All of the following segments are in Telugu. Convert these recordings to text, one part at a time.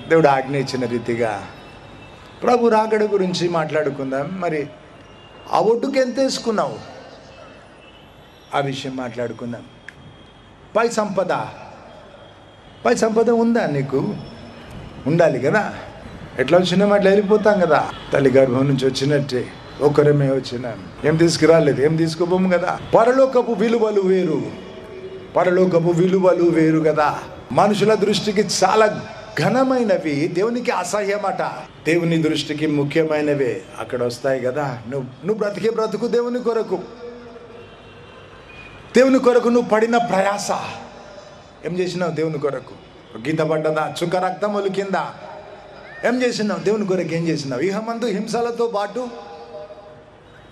దేవుడు ఆజ్ఞ ఇచ్చిన రీతిగా ప్రభు రాకడ గురించి మాట్లాడుకుందాం. మరి ఆ ఒడ్డుకు ఎంత వేసుకున్నావు, ఆ విషయం మాట్లాడుకుందాం. పై సంపద ఉందా నీకు? ఉండాలి కదా. ఎట్లా వచ్చినాం అట్లా వెళ్ళిపోతాం కదా. తల్లి గర్భం నుంచి వచ్చినట్టే ఒకరమే వచ్చినాం. ఏం తీసుకురాలేదు, ఏం తీసుకోపోము కదా. పరలోకపు విలువలు వేరు కదా. మనుషుల దృష్టికి చాలా ఘనమైనవి, దేవునికి అసహ్యమట. దేవుని దృష్టికి ముఖ్యమైనవే అక్కడ వస్తాయి కదా. నువ్వు బ్రతికే బ్రతుకు దేవుని కొరకు నువ్వు పడిన ప్రయాస ఏం చేసినావు? దేవుని కొరకు గీత పడ్డదా? చుక్క రక్తం ఒలికిందా? ఏం చేసినావు? దేవుని కొరకు ఏం చేసినావు? ఇహమందు హింసలతో పాటు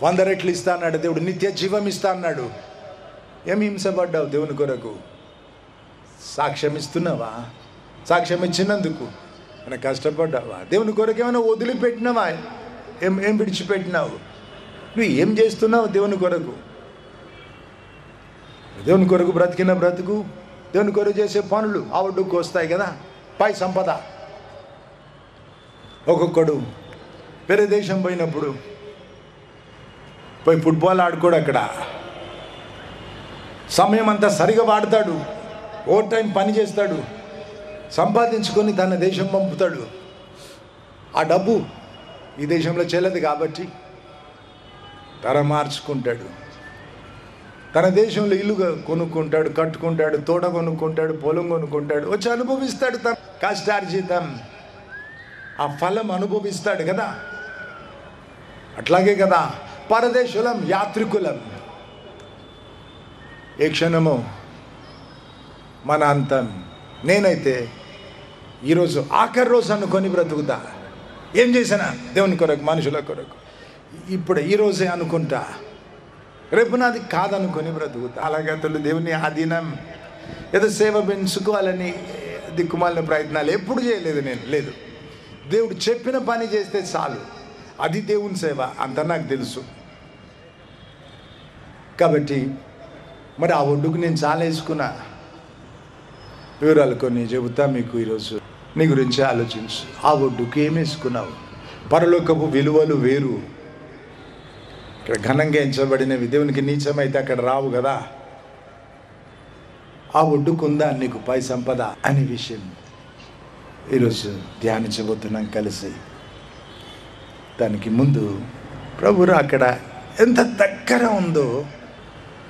100 రెట్లు ఇస్తా అన్నాడు దేవుడు. నిత్య జీవం ఇస్తా అన్నాడు. ఏం హింసపడ్డావు దేవుని కొరకు? సాక్ష్యం ఇస్తున్నావా? సాక్ష్యం ఇచ్చినందుకు ఏమైనా కష్టపడ్డావా? దేవుని కొరకు ఏమైనా వదిలిపెట్టినావా? ఏం విడిచిపెట్టినావు? నువ్వు ఏం చేస్తున్నావు దేవుని కొరకు? దేవుని కొరకు బ్రతికిన బ్రతుకు, దేవుని కొరకు చేసే పనులు ఆ ఒడ్డుకు వస్తాయి కదా. పై సంపద. ఒక్కొక్కడు వేరే దేశం పోయినప్పుడు పోయి ఫుట్బాల్ ఆడుకోడు. అక్కడ సమయం అంతా సరిగా వాడతాడు, ఓవర్ టైం పని చేస్తాడు, సంపాదించుకొని తన దేశం పంపుతాడు. ఆ డబ్బు ఈ దేశంలో చెల్లదు కాబట్టి తర మార్చుకుంటాడు. తన దేశంలో ఇల్లు కొనుక్కుంటాడు, కట్టుకుంటాడు, తోట కొనుక్కుంటాడు, పొలం కొనుక్కుంటాడు, వచ్చి అనుభవిస్తాడు. తన కష్టార్జితం ఆ ఫలం అనుభవిస్తాడు కదా. అట్లాగే కదా పరదేశులం, యాత్రికులం. ఏ క్షణము మన అంతం. నేనైతే ఈరోజు ఆఖరి రోజు అనుకొని బ్రతుకుతా. ఏం చేసినా దేవుని కొరకు, మనుషుల కొరకు. ఇప్పుడు ఈరోజే అనుకుంటా, రేపు నాది కాదనుకొని బ్రతుకుతా. అలాగే తల్లి దేవుని ఆధీనం ఏదో సేవ పెంచుకోవాలని దిక్కుమాలిన ప్రయత్నాలు ఎప్పుడు చేయలేదు నేను. లేదు, దేవుడు చెప్పిన పని చేస్తే చాలు, అది దేవుని సేవ, అంత నాకు తెలుసు. కాబట్టి మరి ఆ ఒడ్డుకు నేను చాలా వేసుకున్నా. వివరాలు కొన్ని చెబుతా మీకు ఈరోజు. నీ గురించి ఆలోచించు. ఆ ఒడ్డుకు ఏం వేసుకున్నావు? పరలోకపు విలువలు వేరు. ఇక్కడ ఘనంగా ఎంచబడినవి దేవునికి నీచమైతే అక్కడ రావు కదా. ఆ ఒడ్డుకుందా నీకు పై సంపద అనే విషయం ఈరోజు ధ్యానించబోతున్నాం కలిసి. దానికి ముందు ప్రభు అక్కడ ఎంత దగ్గర ఉందో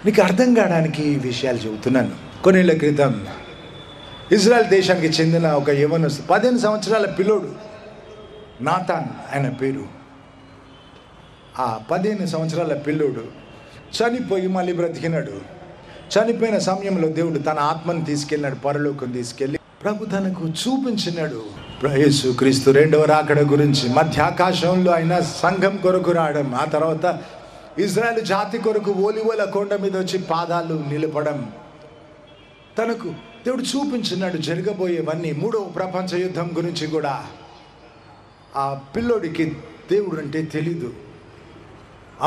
నీకు అర్థం కావడానికి ఈ విషయాలు చెబుతున్నాను. కొన్నేళ్ల క్రితం ఇజ్రాయెల్ దేశానికి చెందిన ఒక యవనస్తు, 15 సంవత్సరాల పిల్లోడు, నాతాన్ ఆయన పేరు. ఆ 15 సంవత్సరాల పిల్లోడు చనిపోయి మళ్ళీ బ్రతికినాడు. చనిపోయిన సమయంలో దేవుడు తన ఆత్మను తీసుకెళ్ళినాడు, పరలోకం తీసుకెళ్ళి ప్రభు తనకు చూపించినాడు. యేసు క్రీస్తు రెండవ రాకడ గురించి, మధ్యాకాశంలో ఆయన సంఘం కొరకు రావడం, ఆ తర్వాత ఇజ్రాయెల్ జాతి కొరకు ఓలివల కొండ మీద వచ్చి పాదాలు నిలపడం, తనకు దేవుడు చూపించినాడు జరగబోయేవన్నీ. 3వ ప్రపంచ యుద్ధం గురించి కూడా. ఆ పిల్లోడికి దేవుడు అంటే తెలీదు.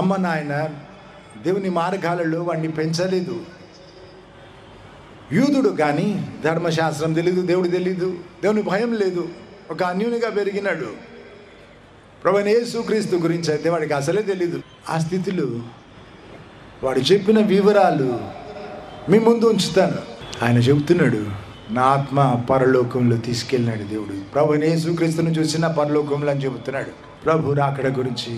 అమ్మ నాయన దేవుని మార్గాలలో వాడిని పెంచలేదు. యూదుడు కానీ ధర్మశాస్త్రం తెలీదు, దేవుడు తెలీదు, దేవుని భయం లేదు, ఒక అన్యునిగా పెరిగినాడు. ప్రభువైన యేసుక్రీస్తు గురించి అయితే వాడికి అసలే తెలీదు. ఆ స్థితిలో వాడు చెప్పిన వివరాలు మీ ముందు ఉంచుతాను. ఆయన చెబుతున్నాడు, నా ఆత్మ పరలోకంలో తీసుకెళ్ళినాడు దేవుడు. ప్రభువైన యేసుక్రీస్తును చూసిన పరలోకంలో అని చెబుతున్నాడు. ప్రభు రాకడ గురించి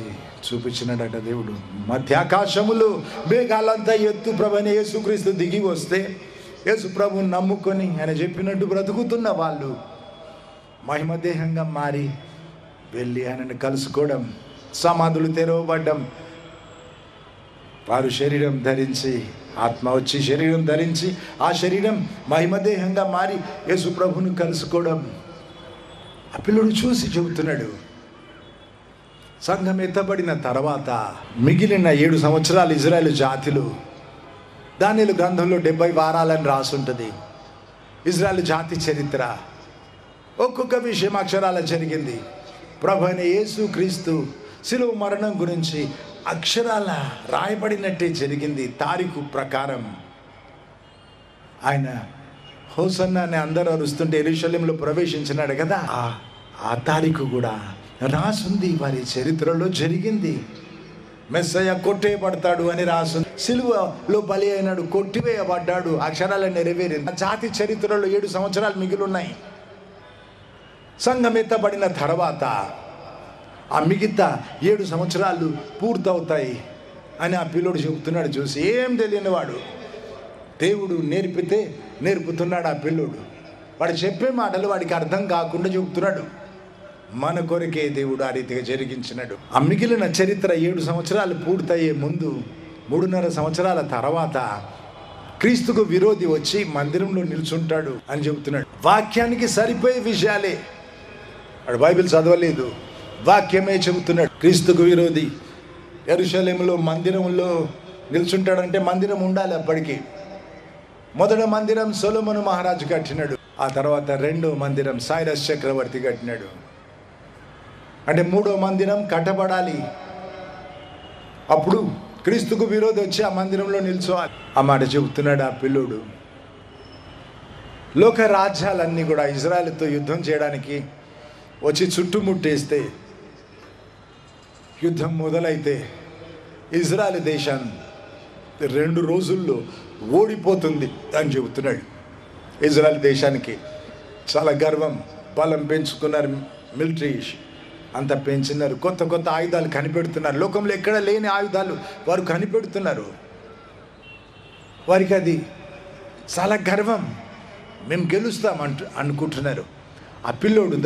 చూపించినాడట దేవుడు. మధ్యాకాశములో మేఘాలంతా ఎత్తు ప్రభువైన యేసుక్రీస్తు దిగి వస్తే యేసు ప్రభువుని నమ్ముకొని ఆయన చెప్పినట్టు బ్రతుకుతున్న వాళ్ళు మహిమదేహంగా మారి వెళ్ళి ఆయనను కలుసుకోవడం, సమాధులు తెరవబడ్డం, వారు శరీరం ధరించి, ఆత్మ వచ్చి శరీరం ధరించి ఆ శరీరం మహిమదేహంగా మారి యేసు ప్రభువును కలుసుకోవడం ఆ పిల్లడు చూసి చెబుతున్నాడు. సంఘం ఎత్తబడిన తర్వాత మిగిలిన 7 సంవత్సరాలు ఇజ్రాయేలు జాతిలో, దానియేలు గ్రంథంలో 70 వారాలని రాసుంటుంది. ఇజ్రాయేలు జాతి చరిత్ర ఒక్కొక్క విషయం అక్షరాల జరిగింది. ప్రభువైన యేసు క్రీస్తు శిలువ మరణం గురించి అక్షరాల రాయబడినట్టే జరిగింది. తారీఖు ప్రకారం ఆయన హోసన్నా అని అందరూ అరుస్తుంటే యెరూషలేములో ప్రవేశించినాడు కదా. ఆ ఆ తారీఖు కూడా రాసుంది, వారి చరిత్రలో జరిగింది. మెస్సయ్య కొట్టేయబడతాడు అని రాసుంది. సిలువలో బలి అయినాడు, కొట్టివేయబడ్డాడు, అక్షరాలు నెరవేరింది. జాతి చరిత్రలో 7 సంవత్సరాలు మిగిలి ఉన్నాయి. సంఘం ఎత్తబడిన తర్వాత ఆ మిగతా 7 సంవత్సరాలు పూర్తవుతాయి అని ఆ పిల్లోడు చెబుతున్నాడు. చూసి ఏం తెలియని వాడు, దేవుడు నేర్పుతున్నాడు ఆ పిల్లోడు. వాడు చెప్పే మాటలు వాడికి అర్థం కాకుండా చెబుతున్నాడు. మన కొరకే దేవుడు ఆ రీతిగా జరిగించినాడు. ఆ మిగిలిన చరిత్ర 7 సంవత్సరాలు పూర్తయ్యే ముందు 3.5 సంవత్సరాల తర్వాత క్రీస్తుకు విరోధి వచ్చి మందిరంలో నిల్చుంటాడు అని చెబుతున్నాడు. వాక్యానికి సరిపోయే విషయాలే, వాడు బైబిల్ చదవలేదు, వాక్యమే చెబుతున్నాడు. క్రీస్తుకు విరోధి యెరూషలేములో మందిరంలో నిల్చుంటాడంటే మందిరం ఉండాలి. అప్పటికి మొదటి మందిరం సొలొమోను మహారాజు కట్టినాడు. ఆ తర్వాత 2వ మందిరం సైరస్ చక్రవర్తి కట్టినాడు. అంటే 3వ మందిరం కట్టబడాలి. అప్పుడు క్రీస్తుకు విరోధి వచ్చి ఆ మందిరంలో నిల్చోవాలి. ఆ మాట చెబుతున్నాడు ఆ పిల్లోడు. లోక రాజ్యాలన్నీ కూడా ఇజ్రాయెల్తో యుద్ధం చేయడానికి వచ్చి చుట్టుముట్టేస్తే, యుద్ధం మొదలైతే ఇజ్రాయెల్ దేశాన్ని 2 రోజుల్లో ఓడిపోతుంది అని చెబుతున్నాడు. ఇజ్రాయెల్ దేశానికి చాలా గర్వం, బలం పెంచుకున్నారు, మిలిటరీ అంతా పెంచున్నారు, కొత్త కొత్త ఆయుధాలు కనిపెడుతున్నారు. లోకంలో ఎక్కడ లేని ఆయుధాలు వారు కనిపెడుతున్నారు. వారికి అది చాలా గర్వం, మేము గెలుస్తాం అనుకుంటున్నారు. ఆ పిల్లోడు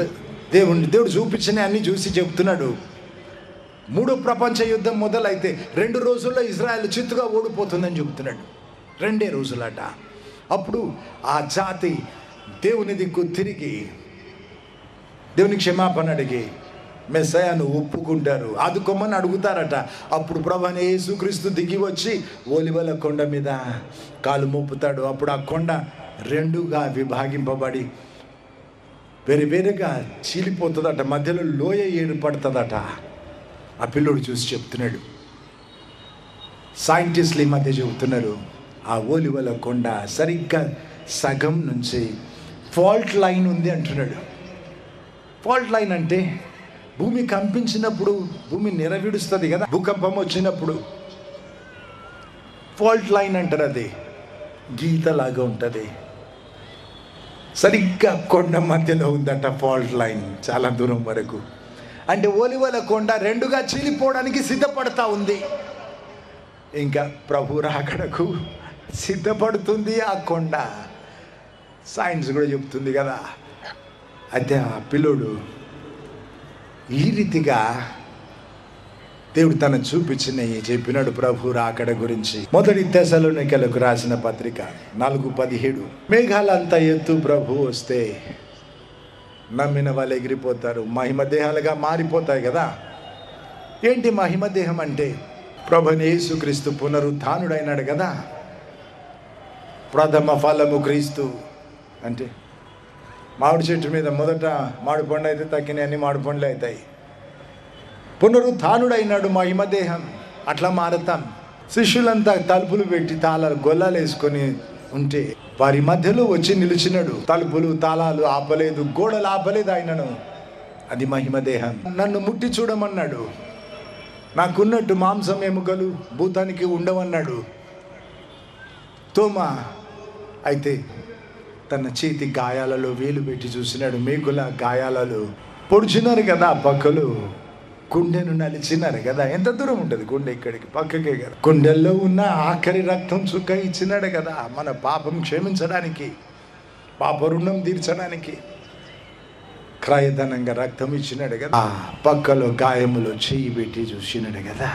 దేవుడు చూపించిన అన్ని చూసి చెప్తున్నాడు, 3వ ప్రపంచ యుద్ధం మొదలైతే 2 రోజుల్లో ఇజ్రాయెల్ చిత్తుగా ఓడిపోతుందని చెబుతున్నాడు. 2 రోజులట. అప్పుడు ఆ జాతి దేవుని దిక్కు తిరిగి దేవుని క్షమాపణ అడిగి మెస్సయ్యను ఒప్పుకుంటారు, ఆదుకోమని అడుగుతారట. అప్పుడు ప్రభువైన యేసుక్రీస్తు దిగి వచ్చి ఒలీవల కొండ మీద కాలు మోపుతాడు. అప్పుడు ఆ కొండ 2గా విభాగింపబడి వేరుగా చీలిపోతుందట, మధ్యలో లోయ ఏర్పడుతుందట. ఆ పిల్లోడు చూసి చెప్తున్నాడు. సైంటిస్టులు ఈ మధ్య చెబుతున్నారు, ఆ ఒలీవల కొండ సరిగ్గా సగం నుంచి ఫాల్ట్ లైన్ ఉంది అంటున్నాడు. ఫాల్ట్ లైన్ అంటే భూమి కంపించినప్పుడు భూమి నిరవిడుస్తుంది కదా, భూకంపం వచ్చినప్పుడు ఫాల్ట్ లైన్ అంటారు. అది గీతలాగా ఉంటుంది. సరిగ్గా కొండ మధ్యలో ఉందట ఫాల్ట్ లైన్, చాలా దూరం వరకు. అంటే ఒలీవల కొండ 2గా చీలిపోవడానికి సిద్ధపడతా ఉంది. ఇంకా ప్రభు రాకడకు సిద్ధపడుతుంది ఆ కొండ. సైన్స్ కూడా చెప్తుంది కదా. అయితే ఆ పిల్లోడు ఈ రీతిగా దేవుడు తను చూపించినవి చెప్పినాడు ప్రభు రాకడ గురించి. 1 తెస్సలోనికలకు రాసిన పత్రిక 4:17, మేఘాలంతా ఎత్తు ప్రభు వస్తే నమ్మిన వాళ్ళు ఎగిరిపోతారు, మహిమ దేహాలుగా మారిపోతాయి కదా. ఏంటి మహిమ దేహం అంటే? ప్రభువైన యేసుక్రీస్తు పునరుత్థానుడైనాడు కదా. ప్రథమ ఫలము క్రీస్తు అంటే మామిడి చెట్టు మీద మొదట మామిడి పండు అయితే తక్కిన అన్ని మామిడి పండ్లు అవుతాయి. పునరుత్థానుడైనాడు, మహిమ దేహం. అట్లా మారతాం. శిష్యులంతా తలుపులు పెట్టి తాళాలు గొల్లాలు వేసుకొని ఉంటే వారి మధ్యలో వచ్చి నిలిచినాడు. తలుపులు తాళాలు ఆపలేదు, గోడలు ఆపలేదు ఆయనను. అది మహిమ దేహం. నన్ను ముట్టి చూడమన్నాడు. నాకున్నట్టు మాంసం ఎముకలు భూతానికి ఉండవన్నాడు. తోమా అయితే తన చేతి గాయాలలో వేలు పెట్టి చూసినాడు. మేకుల గాయాలలో పొడిచినారు కదా, పక్కలు గుండెను నలిచినారు కదా. ఎంత దూరం ఉంటుంది గుండె? ఇక్కడికి పక్కకే కదా. గుండెల్లో ఉన్న ఆఖరి రక్తం చుక్క ఇచ్చినాడు కదా, మన పాపం క్షమించడానికి, పాప రుణం తీర్చడానికి క్రయధనంగా రక్తం ఇచ్చినాడు కదా. ఆ పక్కలో గాయములో చెయ్యి పెట్టి చూసినాడు కదా.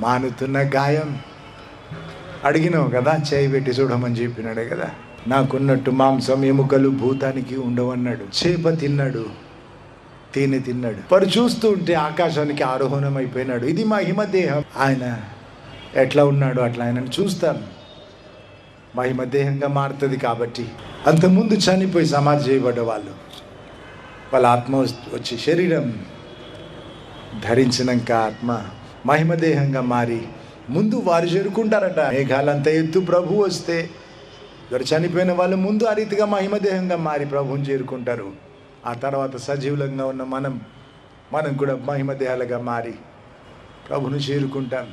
మానుతున్న గాయం అడిగినావు కదా, చేయి పెట్టి చూడమని చెప్పినాడు కదా. నాకున్నట్టు మాంసం ఎముకలు భూతానికి ఉండవన్నాడు. చేప తిన్నాడు, తేనె తిన్నాడు. వారు చూస్తూ ఉంటే ఆకాశానికి ఆరోహణం అయిపోయినాడు. ఇది మహిమ దేహం. ఆయన ఎట్లా ఉన్నాడు అట్లా ఆయనను చూస్తాం. మహిమ దేహంగా మారుతుంది. కాబట్టి అంతకుముందు చనిపోయి సమాధి చేయబడ్డ వాళ్ళ ఆత్మ వచ్చి శరీరం ధరించినాక ఆత్మ మహిమ దేహంగా మారి ముందు వారు చేరుకుంటారట. మేఘాలంతా ఎత్తు ప్రభు వస్తే వారు చనిపోయిన వాళ్ళు ముందు ఆ రీతిగా మహిమ దేహంగా మారి ప్రభువుని చేరుకుంటారు. ఆ తర్వాత సజీవులంగా ఉన్న మనం కూడా మహిమ దేహాలుగా మారి ప్రభుని చేరుకుంటాం.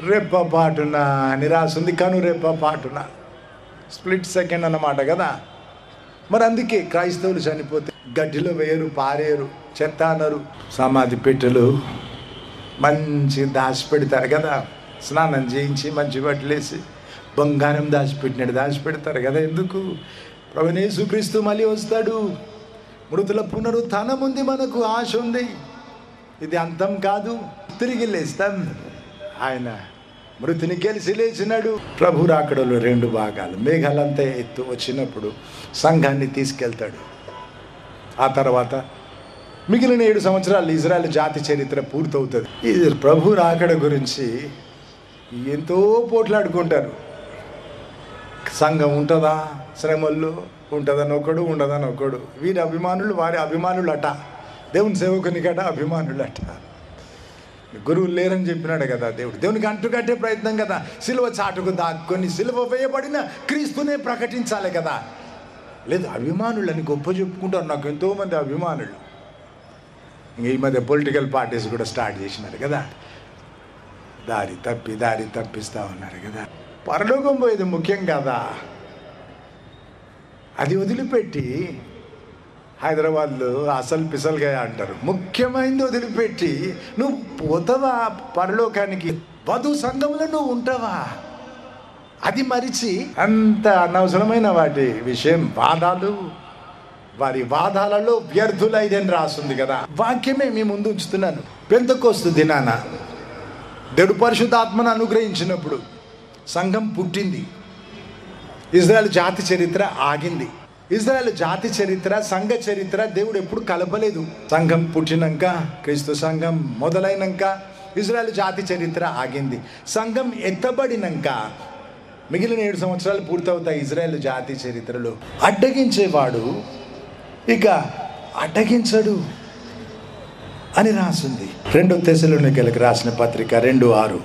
రెప్పపాటున నిరాశ ఉంది, రెప్పపాటున స్ప్లిట్ సెకండ్ అన్నమాట కదా. మరి అందుకే క్రైస్తవులు చనిపోతే గడ్డిలో వేయరు, పారేరు, చెత్త అనరు. సమాధి పెట్టెలు మంచి దాచిపెడతారు కదా, స్నానం చేయించి మంచి బట్టలేసి బంగారం దాచిపెట్టినట్టు దాచిపెడతారు కదా. ఎందుకు? ప్రభువైన యేసుక్రీస్తు మళ్ళీ వస్తాడు. మృతుల పునరుత్థానం ఉంది, మనకు ఆశ ఉంది. ఇది అంతం కాదు, తిరిగి లేస్తాం. ఆయన మృతిని గెలిచి లేచినాడు. ప్రభు రాకడలో 2 భాగాలు. మేఘాలంతా ఎత్తు వచ్చినప్పుడు సంఘాన్ని తీసుకెళ్తాడు. ఆ తర్వాత మిగిలిన 7 సంవత్సరాలు ఇజ్రాయెల్ జాతి చరిత్ర పూర్తవుతుంది. ఇది ప్రభు రాకడ గురించి ఎంతో పోట్లాడుకుంటారు. సంఘం ఉంటుందా శ్రమల్లో, ఉంటుందని ఒకడు, ఉండదని ఒకడు. వీరి అభిమానులు వారి అభిమానులు అట, దేవుని సేవకునికట అభిమానులట. గురువులు లేరని చెప్పినాడు కదా దేవుడు. దేవునికి అంటుకట్టే ప్రయత్నం కదా. సిలువ చాటుకు దాక్కొని సిలువ వేయబడిన క్రీస్తునే ప్రకటించాలి కదా. లేదు, అభిమానులని గొప్ప చెప్పుకుంటారు. నాకు ఎంతోమంది అభిమానులు. ఈ మధ్య పొలిటికల్ పార్టీస్ కూడా స్టార్ట్ చేసినారు కదా. దారి తప్పిస్తూ ఉన్నారు కదా. పరలోకం పోయేది ముఖ్యం కదా. అది వదిలిపెట్టి హైదరాబాద్లో అసలు పిసలుగా అంటారు. ముఖ్యమైనది వదిలిపెట్టి నువ్వు పోతావా పరలోకానికి? వధు సంఘంలో నువ్వు ఉంటావా? అది మరిచి అంత అనవసరమైన వాటి విషయం వాదాలు, వారి వాదాలలో వ్యర్థులైదని రాస్తుంది కదా. వాక్యమే మీ ముందు ఉంచుతున్నాను. పెంతెకోస్తు దినాన దేవుడు పరిశుద్ధాత్మను అనుగ్రహించినప్పుడు సంఘం పుట్టింది. ఇజ్రాయెల్ జాతి చరిత్ర ఆగింది. ఇజ్రాయెల్ జాతి చరిత్ర, సంఘ చరిత్ర దేవుడు ఎప్పుడు కలపలేదు. సంఘం పుట్టినాక, క్రీస్తు సంఘం మొదలైనాక ఇజ్రాయెల్ జాతి చరిత్ర ఆగింది. సంఘం ఎత్తబడినాక మిగిలిన 7 సంవత్సరాలు పూర్తవుతాయి ఇజ్రాయెల్ జాతి చరిత్రలో. అడ్డగించేవాడు ఇక అడ్డగించడు అని రాసింది. 2 తెస్సలోనికైలకు రాసిన పత్రిక 2:6.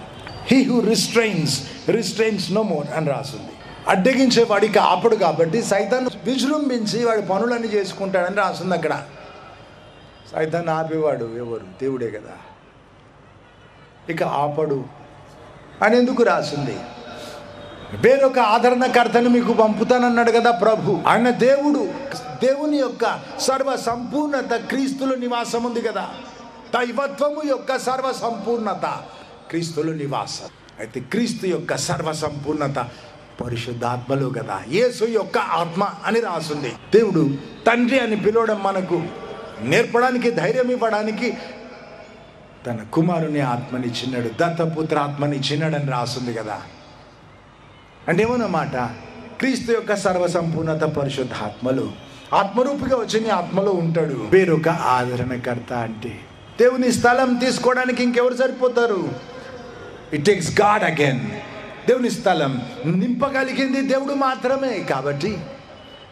He who restrains no more అని రాసింది. అడ్డగించే వాడికి ఆపడు కాబట్టి సైతాన్ని విజృంభించి వాడి పనులన్నీ చేసుకుంటాడని రాస్తుంది అక్కడ. సైతాన్ని ఆపేవాడు ఎవరు? దేవుడే కదా. ఇక ఆపడు అని ఎందుకు రాసింది? వేరొక ఆదరణకర్తను మీకు పంపుతానన్నాడు కదా ప్రభు. ఆయన దేవుడు. దేవుని యొక్క సర్వ సంపూర్ణత క్రీస్తులో నివాసం ఉంది కదా. దైవత్వము యొక్క సర్వ సంపూర్ణత క్రీస్తులో నివాసం. అయితే క్రీస్తు యొక్క సర్వ సంపూర్ణత పరిశుద్ధాత్మలో కదా. యేసు యొక్క ఆత్మ అని రాసింది. దేవుడు తండ్రి అని పిలవడం మనకు నేర్పడానికి, ధైర్యం ఇవ్వడానికి తన కుమారుని ఆత్మనిచ్చినాడు, దత్తపుత్ర ఆత్మనిచ్చినాడని రాసింది కదా. అంటే ఏమన్నమాట? క్రీస్తు యొక్క సర్వసంపూర్ణత పరిశుద్ధాత్మలో, ఆత్మరూపిగా వచ్చి నీ ఆత్మలో ఉంటాడు. వేరొక ఆదరణకర్త అంటే దేవుని స్థలం తీసుకోవడానికి ఇంకెవరు సరిపోతారు? It takes God again. దేవుని స్థలం నింపగలిగింది దేవుడు మాత్రమే. కాబట్టి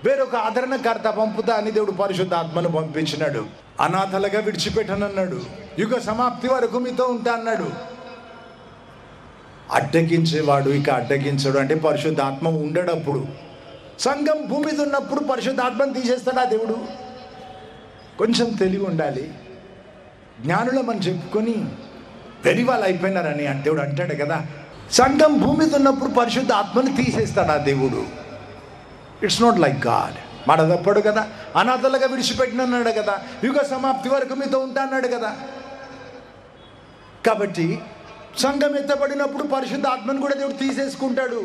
వేరొక ఆదరణకర్త పంపుతా అని దేవుడు పరిశుద్ధాత్మను పంపించినాడు. అనాథలుగా విడిచిపెట్టనన్నాడు. యుగ సమాప్తి వరకు మీతో ఉంటా అన్నాడు. అడ్డగించేవాడు ఇక అడ్డగించడు అంటే పరిశుద్ధాత్మ ఉండడప్పుడు. సంఘం భూమి మీద ఉన్నప్పుడు పరిశుద్ధాత్మను తీసేస్తాడా దేవుడు? కొంచెం తెలివి ఉండాలి. జ్ఞానులం అని చెప్పుకొని వెరీ వాళ్ళు అయిపోయినారని దేవుడు అంటాడు కదా. సంఘం భూమి మీద ఉన్నప్పుడు పరిశుద్ధ ఆత్మని తీసేస్తాడా దేవుడు? It's not like God. మాట తప్పడు కదా. అనాథలుగా విడిచిపెట్టినన్నాడు కదా. యుగ సమాప్తి వరకు మీతో ఉంటా అన్నాడు కదా. కాబట్టి సంఘం ఎత్తబడినప్పుడు పరిశుద్ధ ఆత్మను కూడా దేవుడు తీసేసుకుంటాడు.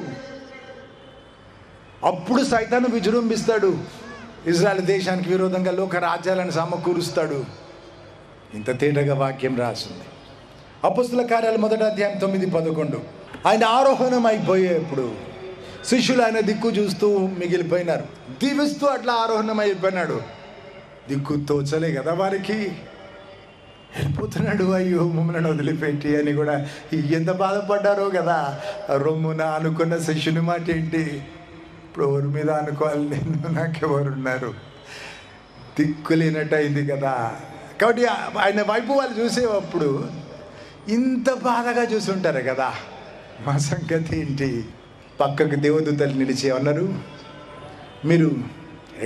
అప్పుడు సైతాను విజృంభిస్తాడు. ఇజ్రాయెల్ దేశానికి విరోధంగా లోక రాజ్యాలను సమకూరుస్తాడు. ఇంత తేటగా వాక్యం రాసింది. అపొస్తలుల కార్యాలు 1వ అధ్యాయం 9-11. ఆయన ఆరోహణం అయిపోయేప్పుడు శిష్యులు ఆయన దిక్కు చూస్తూ మిగిలిపోయినారు. దీవిస్తూ అట్లా ఆరోహణం అయిపోయినాడు. దిక్కు తోచలే కదా వారికి. వెళ్ళిపోతున్నాడు, అయ్యో మమ్మల్ని వదిలిపెట్టి అని కూడా ఎంత బాధపడ్డారో కదా. రొమ్మున అనుకున్న శిష్యుని మాట ఏంటి? ఇప్పుడు ఎవరి మీద అనుకోవాలి? నేను, నాకెవరున్నారు? దిక్కులేనట్టు అయింది కదా. కాబట్టి ఆయన వైపు వాళ్ళు చూసేటప్పుడు ఇంత బాధగా చూసుంటారు కదా. మా సంగతి ఏంటి? పక్కకు దేవదూతలు నిలిచి అన్నారు, మీరు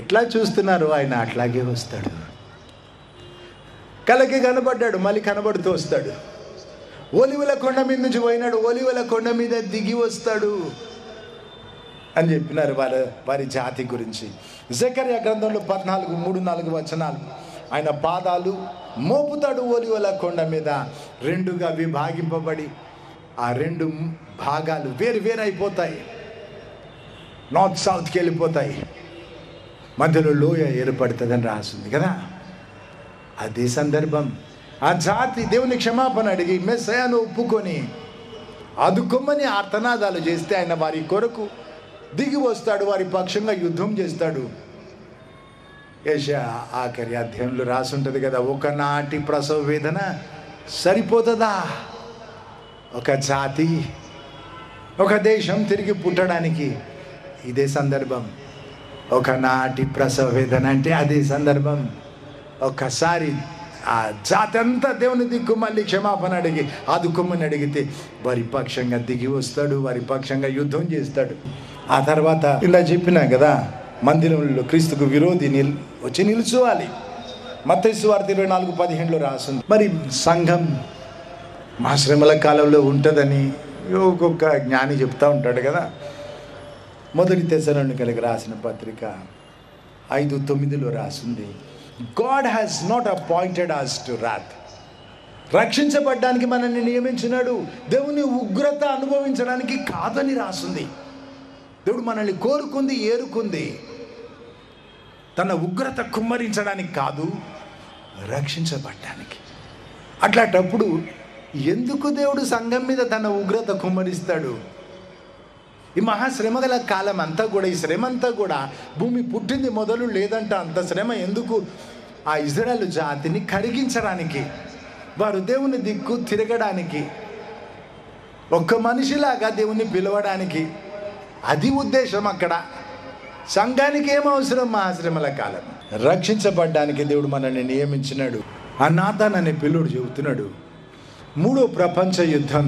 ఎట్లా చూస్తున్నారు ఆయన అట్లాగే వస్తాడు. కలకి కనబడ్డాడు, మళ్ళీ కనబడుతూ వస్తాడు. ఒలివల కొండ మీద నుంచి పోయినాడు, ఒలివల కొండ మీద దిగి వస్తాడు అని చెప్పినారు వారి జాతి గురించి. జకర్యా గ్రంథంలో 14:3-4 వచనాలు. ఆయన పాదాలు మోపుతాడు ఒలివల కొండ మీద, రెండుగా విభాగింపబడి ఆ రెండు భాగాలు వేరు అయిపోతాయి, నార్త్ సౌత్కి వెళ్ళిపోతాయి, మధ్యలో లోయ ఏర్పడుతుందని రాసింది కదా. అదే సందర్భం. ఆ జాతి దేవుని క్షమాపణ అడిగి మెస్సయాను ఒప్పుకొని అదుకొమ్మని ఆర్తనాదాలు చేస్తే ఆయన వారి కొరకు దిగి వస్తాడు, వారి పక్షంగా యుద్ధం చేస్తాడు. యెషయా ఆఖరి అధ్యాయంలో రాసి ఉంటుంది కదా, ఒకనాటి ప్రసవ వేదన సరిపోతుందా ఒక జాతి, ఒక దేశం తిరిగి పుట్టడానికి? ఇదే సందర్భం. ఒకనాటి ప్రసవ వేదన అంటే అదే సందర్భం. ఒక్కసారి ఆ జాతి అంతా దేవుని దిక్కు మళ్ళీ క్షమాపణ అడిగి ఆదుకోమని అడిగితే వారి పక్షంగా దిగి వస్తాడు, వారి పక్షంగా యుద్ధం చేస్తాడు. ఆ తర్వాత ఇలా చెప్పినా కదా, మందిరంలో క్రీస్తుకు విరోధి వచ్చి నిలుచోవాలి. మత్తయి సువార్త 24:15 రాసింది. మరి సంఘం మా శ్రమల కాలంలో ఉంటుందని ఒక్కొక్క జ్ఞాని చెప్తూ ఉంటాడు కదా. మొదటి తెస్సలోనికైలకు రాసిన పత్రిక 5:9 రాసింది, God has not appointed us to wrath. రక్షించబడ్డానికి మనల్ని నియమించినాడు, దేవుని ఉగ్రత అనుభవించడానికి కాదని రాసింది. దేవుడు మనల్ని కోరుకుంది, ఏరుకుంది తన ఉగ్రత కుమ్మరించడానికి కాదు, రక్షించబడ్డానికి. అట్లాంటప్పుడు ఎందుకు దేవుడు సంఘం మీద తన ఉగ్రత కుమ్మరిస్తాడు? ఈ మహాశ్రమ గల కాలం అంతా కూడా, ఈ శ్రమ అంతా కూడా భూమి పుట్టింది మొదలు లేదంట. అంత శ్రమ ఎందుకు? ఆ ఇజ్రాయేలు జాతిని కరిగించడానికి, వారు దేవుని దిక్కు తిరగడానికి, ఒక్క మనిషిలాగా దేవుని పిలవడానికి. అది ఉద్దేశం. అక్కడ సంఘానికి ఏం అవసరం? మహాశ్రమల కాలం రక్షించబడ్డానికి దేవుడు మనల్ని నియమించినాడు. ఆ నాతాన్ అనే పిల్లుడు చెబుతున్నాడు, 3వ ప్రపంచ యుద్ధం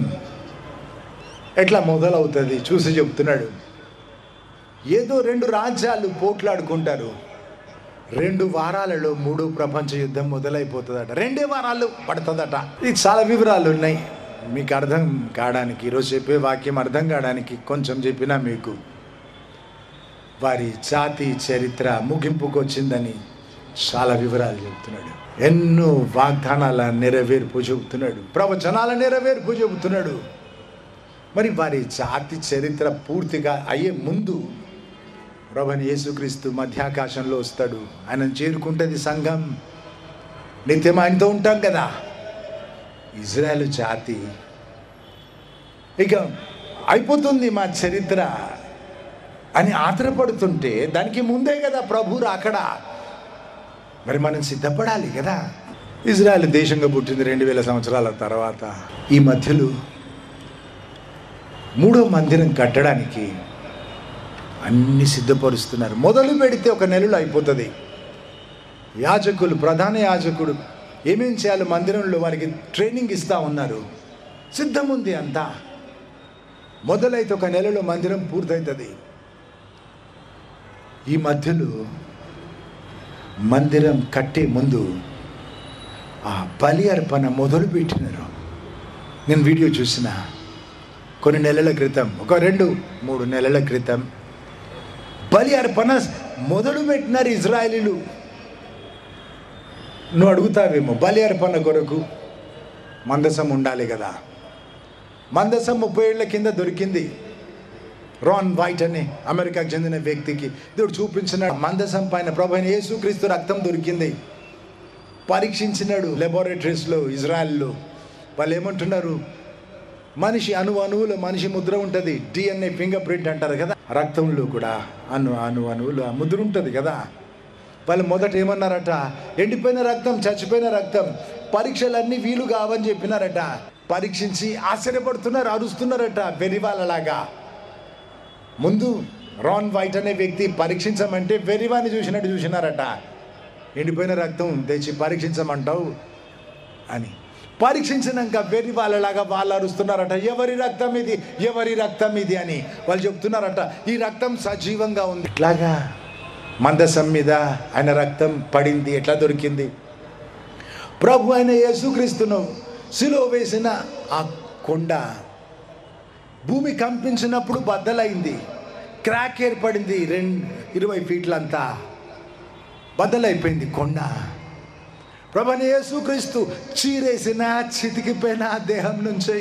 ఎట్లా మొదలవుతుంది చూసి చెప్తున్నాడు. ఏదో 2 రాజ్యాలు పోట్లాడుకుంటారు, 2 వారాలలో 3వ ప్రపంచ యుద్ధం మొదలైపోతుందట. 2 వారాలు పడుతుందట. ఇది చాలా వివరాలు ఉన్నాయి మీకు అర్థం కావడానికి. ఈరోజు చెప్పే వాక్యం అర్థం కావడానికి కొంచెం చెప్పినా మీకు. వారి జాతి చరిత్ర ముగింపుకు వచ్చిందని చాలా వివరాలు చెబుతున్నాడు. ఎన్నో వాగ్దానాల నెరవేర్పు చెబుతున్నాడు, ప్రవచనాల నెరవేర్పు చెబుతున్నాడు. మరి వారి జాతి చరిత్ర పూర్తిగా అయ్యే ముందు ప్రభువైన యేసుక్రీస్తు మధ్యాకాశంలో వస్తాడు. ఆయనను చేరుకుంటుంది సంఘం. నిత్యం ఆయనతో ఉంటాం కదా. ఇజ్రాయేలు జాతి ఇక అయిపోతుంది మా చరిత్ర అని ఆత్రపడుతుంటే దానికి ముందే కదా ప్రభు రాకడ. మరి మనం సిద్ధపడాలి కదా. ఇజ్రాయేల్ దేశంగా పుట్టింది 2000 సంవత్సరాల తర్వాత. ఈ మధ్యలో 3వ మందిరం కట్టడానికి అన్ని సిద్ధపరుస్తున్నారు. మొదలు పెడితే 1 నెలలో అయిపోతుంది. యాజకులు, ప్రధాన యాజకుడు ఏమేం చేయాలి మందిరంలో వారికి ట్రైనింగ్ ఇస్తూ ఉన్నారు. సిద్ధం ఉంది అంతా. మొదలైతే 1 నెలలో మందిరం పూర్తవుతుంది. ఈ మధ్యలో మందిరం కట్టే ముందు ఆ బలి అర్పణ మొదలు పెట్టినారు. నేను వీడియో చూసిన కొన్ని నెలల క్రితం, 2-3 నెలల క్రితం బలి అర్పణ మొదలు పెట్టినారు ఇజ్రాయేలీలు. నువ్వు అడుగుతావేమో, బలి అర్పణ కొరకు మందసం ఉండాలి కదా. మందసం 30 ఏళ్ల కింద దొరికింది. రాన్ వైట్ అనే అమెరికాకు చెందిన వ్యక్తికి దేవుడు చూపించిన మందసం పైన ప్రభువైన యేసుక్రీస్తు రక్తం దొరికింది. పరీక్షించినాడు లెబొరేటరీస్లో ఇజ్రాయెల్లో. వాళ్ళు ఏమంటున్నారు, మనిషి అణువులో మనిషి ముద్ర ఉంటుంది, DNA ఫింగర్ ప్రింట్ అంటారు కదా. రక్తంలో కూడా అణువులు ఆ ముద్ర ఉంటుంది కదా. వాళ్ళు మొదట ఏమన్నారట, ఎండిపోయిన రక్తం, చచ్చిపోయిన రక్తం, పరీక్షలన్నీ వీలు కావని చెప్పినారట. పరీక్షించి ఆశ్చర్యపడుతున్నారు, అరుస్తున్నారట వెరివాళ్ళలాగా. ముందు రాన్ వైట్ అనే వ్యక్తి పరీక్షించమంటే వెరివాని చూసినట్టు చూసినారట. ఎండిపోయిన రక్తం తెచ్చి పరీక్షించమంటావు అని. పరీక్షించినాక వెర్రి వాళ్ళలాగా వాళ్ళు అరుస్తున్నారట, ఎవరి రక్తం ఇది, ఎవరి రక్తం ఇది అని వాళ్ళు చెప్తున్నారట. ఈ రక్తం సజీవంగా ఉంది. ఇట్లాగా మందసం మీద ఆయన రక్తం పడింది. ఎట్లా దొరికింది? ప్రభు అయిన యేసుక్రీస్తును సిలువ వేసిన ఆ కొండ భూమి కంపించినప్పుడు బద్దలైంది, క్రాక్ ఏర్పడింది. 20 ఫీట్లంతా బద్దలైపోయింది కొండ. ప్రభు అయిన యేసుక్రీస్తు చీరేసిన చితికిపోయిన దేహం నుంచి,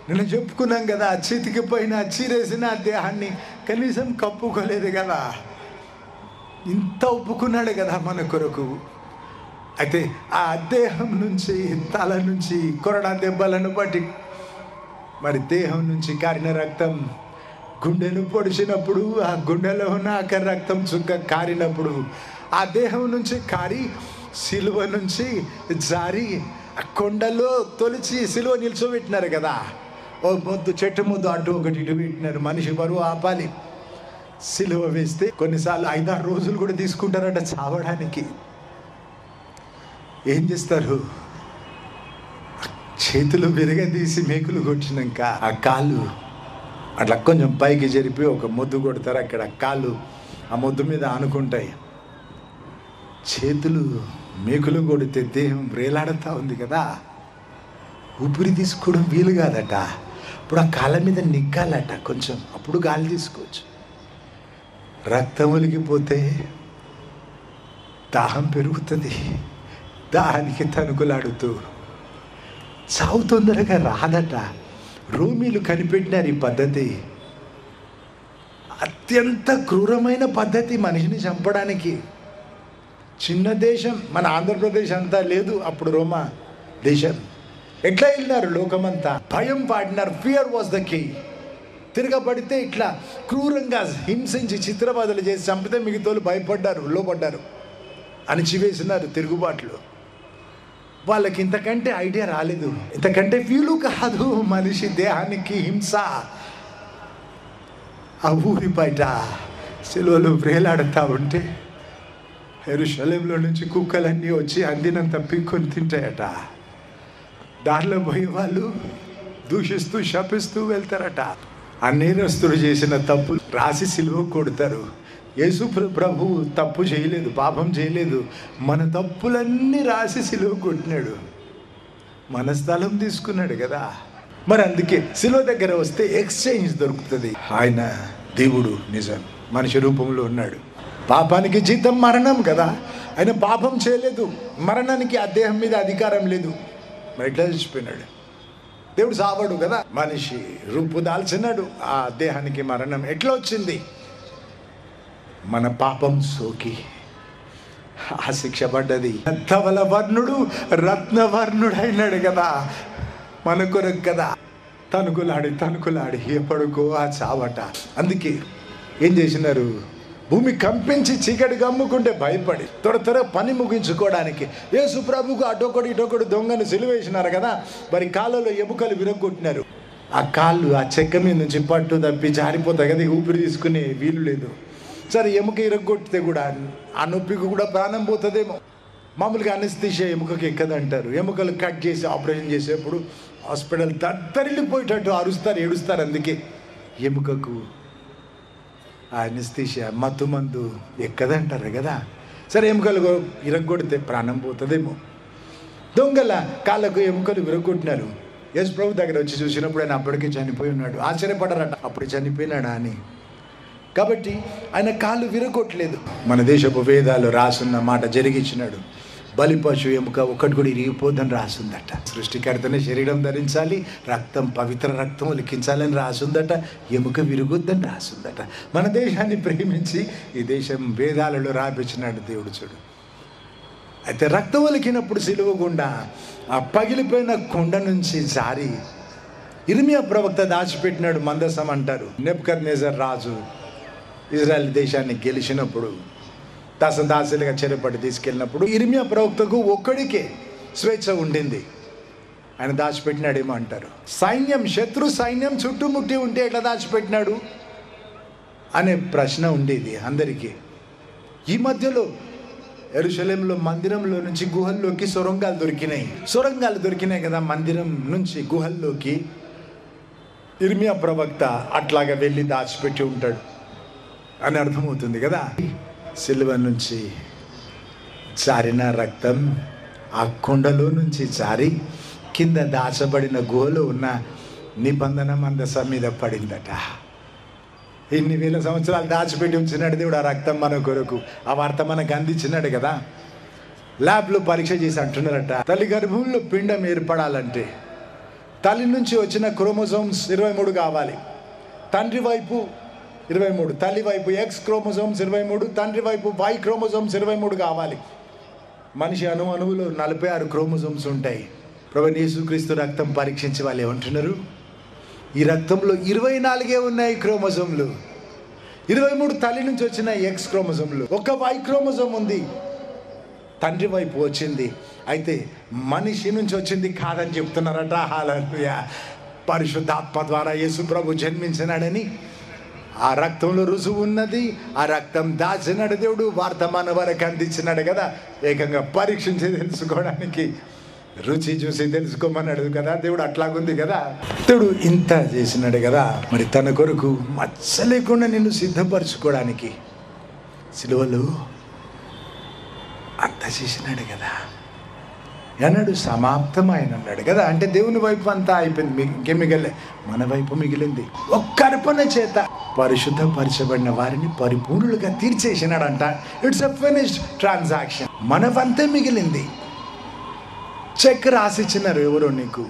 నేను చెప్పుకున్నాం కదా, చితికిపోయిన చీరేసిన దేహాన్ని కనీసం కప్పుకోలేదు కదా, ఇంత ఒప్పుకున్నాడు కదా మన కొరకు. అయితే ఆ దేహం నుంచి, తల నుంచి కొరడా దెబ్బలను బట్టి మరి దేహం నుంచి కారిన రక్తం గుండెను పొడిచినప్పుడు, ఆ గుండెలో ఉన్న రక్తం చుక్క కారినప్పుడు, ఆ దేహం నుంచి కారి సిలువ నుంచి జారి ఆ కొండలో తొలిచి సిలువ నిల్చోబెట్టినారు కదా. ఓ ముద్దు చెట్టు ముద్దు అటు ఒకటి ఇటు పెట్టినారు. మనిషి బరువు ఆపాలి. సిలువ వేస్తే కొన్నిసార్లు 5-6 రోజులు కూడా తీసుకుంటారట చావడానికి. ఏం చేస్తారు? చేతులు విరగదీసి మేకులు కొట్టినాక ఆ కాళ్ళు అట్లా కొంచెం పైకి జరిపి ఒక మొద్దు కొడతారు. అక్కడ కాళ్ళు ఆ మొద్దు మీద ఆనుకుంటాయి. చేతులు మేకులు కొడితే దేహం వేలాడుతూ ఉంది కదా, ఊపిరి తీసుకోవడం వీలు కాదట. ఇప్పుడు ఆ కాళ్ళ మీద నిగ్గాలట కొంచెం, అప్పుడు గాలి తీసుకోవచ్చు. రక్తం ఒలిగిపోతే దాహం పెరుగుతుంది. దాహానికి తణుకులాడుతూ చావు తొందరగా రాదట. రోమీలు కనిపెట్టినారు ఈ పద్ధతి. అత్యంత క్రూరమైన పద్ధతి మనిషిని చంపడానికి. చిన్న దేశం, మన ఆంధ్రప్రదేశ్ అంతా లేదు అప్పుడు రోమా దేశం. ఎట్లా వెళ్ళినారు లోకమంతా? భయం పాడినారు. Fear was the key. తిరగబడితే ఇట్లా క్రూరంగా హింసించి చిత్రబాధలు చేసి చంపితే మిగతాలు భయపడ్డారు, లోపడ్డారు, అణిచివేసినారు తిరుగుబాట్లు. వాళ్ళకి ఇంతకంటే ఐడియా రాలేదు, ఇంతకంటే వీలు కాదు. మనిషి దేహానికి హింస. ఆ ఊరి బయట సిలువలు వేలాడుతూ ఉంటే యెరూషలేములో నుంచి కుక్కలన్నీ వచ్చి అందినంత పీక్కొని తింటాయట. దారిలో పోయే వాళ్ళు దూషిస్తూ శపిస్తూ వెళ్తారట. ఆ నేరస్తుడు చేసిన తప్పు రాసి సిలువ కొడతారు. యేసు ప్రభు తప్పు చేయలేదు, పాపం చేయలేదు. మన తప్పులన్నీ రాసి సిలువ కొట్టినాడు. మన స్థలం తీసుకున్నాడు కదా. మరి అందుకే సిలువ దగ్గర వస్తే ఎక్స్చేంజ్ దొరుకుతుంది. ఆయన దేవుడు నిజం మనిషి రూపంలో ఉన్నాడు. పాపానికి జీతం మరణం కదా. ఆయన పాపం చేయలేదు, మరణానికి ఆ దేహం మీద అధికారం లేదు. మరి ఎట్లా చచ్చిపోయినాడు? దేవుడు సావడు కదా, మనిషి రూపు దాల్చినాడు. ఆ దేహానికి మరణం ఎట్లా వచ్చింది? మన పాపం సోకి ఆ శిక్ష పడ్డది. ధవల వర్ణుడు రత్నవర్ణుడు అయినాడు కదా మన కొరకు కదా. తణుకులాడి ఎప్పటికో ఆ చావట. అందుకే ఏం చేసినారు? భూమి కంపించి చీకటి గమ్ముకుంటే భయపడి త్వర పని ముగించుకోవడానికి యేసు ప్రభుకు అటొకడు దొంగను సిలువేసినారు కదా. మరి కాళ్ళలో ఎముకలు విరగొట్టినారు. ఆ కాళ్ళు ఆ చెక్క మీద నుంచి పట్టు తప్పి జారిపోతాయి కదా, ఊపిరి తీసుకునే వీలు లేదు. సరే, ఎముక ఇరగొట్టితే కూడా ఆ నొప్పికి కూడా ప్రాణం పోతుందేమో. మామూలుగా అనస్థీషియా ఎముకకి ఎక్కదంటారు. ఎముకలు కట్ చేసి ఆపరేషన్ చేసేప్పుడు హాస్పిటల్ తరిల్లిపోయేటట్టు అరుస్తారు, ఏడుస్తారు. అందుకే ఎముకకు అనస్థీషియా మత్తు మందు ఎక్కదంటారు కదా. సరే, ఎముకలు ఇరగొడితే ప్రాణం పోతుందేమో. దొంగల కాళ్ళకు ఎముకలు విరగొట్టినారు. యేసు ప్రభు దగ్గర వచ్చి చూసినప్పుడు ఆయన అప్పటికే చనిపోయి ఉన్నాడు. ఆశ్చర్యపడరట అప్పుడు చనిపోయినాడా అని. కాబట్టి ఆయన కాళ్ళు విరగొట్టలేదు. మన దేశపు వేదాలు రాసున్న మాట జరిగించినాడు. బలి పశు ఎముక ఒకటి కూడా ఇరిగిపోద్దని రాసుందట. సృష్టికర్తనే శరీరం ధరించాలి, రక్తం పవిత్ర రక్తం లిఖించాలని రాసుందట. ఎముక విరుగొద్దని రాసుందట. మన దేశాన్ని ప్రేమించి ఈ దేశం వేదాలలో రాపించినాడు దేవుడు. చూడు, అయితే రక్తం ఒలికినప్పుడు సిలువ గుండా ఆ పగిలిపోయిన కొండ నుంచి జారి ఇర్మియా ప్రవక్త దాచిపెట్టినాడు. మందసం అంటారు. నెబుకద్నెజర్ రాజు ఇజ్రాయెల్ దేశాన్ని గెలిచినప్పుడు దాసదాసులుగా చెరపడి తీసుకెళ్ళినప్పుడు ఇర్మియా ప్రవక్తకు ఒక్కడికే స్వేచ్ఛ ఉండింది. ఆయన దాచిపెట్టినాడేమో అంటారు. శత్రు సైన్యం చుట్టుముట్టి ఉంటే ఎట్లా దాచిపెట్టినాడు అనే ప్రశ్న ఉండేది అందరికీ. ఈ మధ్యలో యెరూషలేములో మందిరంలో నుంచి గుహల్లోకి సొరంగాలు దొరికినాయి కదా. మందిరం నుంచి గుహల్లోకి ఇర్మియా ప్రవక్త అట్లాగా వెళ్ళి దాచిపెట్టి ఉంటాడు అని అర్థమవుతుంది కదా. సిలువ నుంచి జారిన రక్తం ఆ కుండలో నుంచి జారి కింద దాచబడిన గుహలో ఉన్న నిబంధన మందసం మీద పడిందట. ఇన్ని వేల సంవత్సరాలు దాచిపెట్టి ఉంచినాడు దేవుడు ఆ రక్తం మన కొరకు. ఆ వార్త మనకు అందించినాడు కదా. ల్యాబ్లో పరీక్ష చేసి అంటున్నారట, తల్లి గర్భంలో పిండం ఏర్పడాలంటే తల్లి నుంచి వచ్చిన క్రోమోజోమ్స్ 23 కావాలి. తండ్రి వైపు 23, తల్లి వైపు X క్రోమోజోమ్స్ 23, తండ్రి వైపు Y క్రోమోజోమ్స్ 23 కావాలి. మనిషి అణువులో 46 క్రోమోజోమ్స్ ఉంటాయి. ప్రభువైన యేసుక్రీస్తు రక్తం పరీక్షించి వాళ్ళు ఏమంటున్నారు, ఈ రక్తంలో 24 ఉన్నాయి క్రోమోజోమ్లు. 23 తల్లి నుంచి వచ్చిన X క్రోమోజోమ్లు, ఒక Y క్రోమోజోమ్ ఉంది తండ్రి వైపు వచ్చింది, అయితే మనిషి నుంచి వచ్చింది కాదని చెప్తున్నారట. హల్లెలూయా. పరిశుద్ధాత్మ ద్వారా యేసు ప్రభు జన్మించినాడని ఆ రక్తంలో రుజువు ఉన్నది. ఆ రక్తం దాచినాడు దేవుడు, వార్త మన వరకు అందించినాడు కదా. ఏకంగా పరీక్షించి తెలుసుకోవడానికి, రుచి చూసి తెలుసుకోమన్నాడు కదా దేవుడు. అట్లాగుంది కదా, దేవుడు ఇంత చేసినాడు కదా. మరి తన కొరకు మచ్చ లేకుండా నిన్ను సిద్ధపరచుకోవడానికి సిలువలో అంత చేసినాడు కదా. అన్నాడు సమాప్తం ఆయన అన్నాడు కదా. అంటే దేవుని వైపు అంతా అయిపోయింది, ఇంకేం మిగలే, మన వైపు మిగిలింది. ఒక్క అర్పణ చేత పరిశుద్ధపరచబడిన వారిని పరిపూర్ణులుగా తీర్చేసినాడంట. It's a finished transaction. మన వంతే మిగిలింది. చెక్ రాసిచ్చినారు ఎవరో నీకు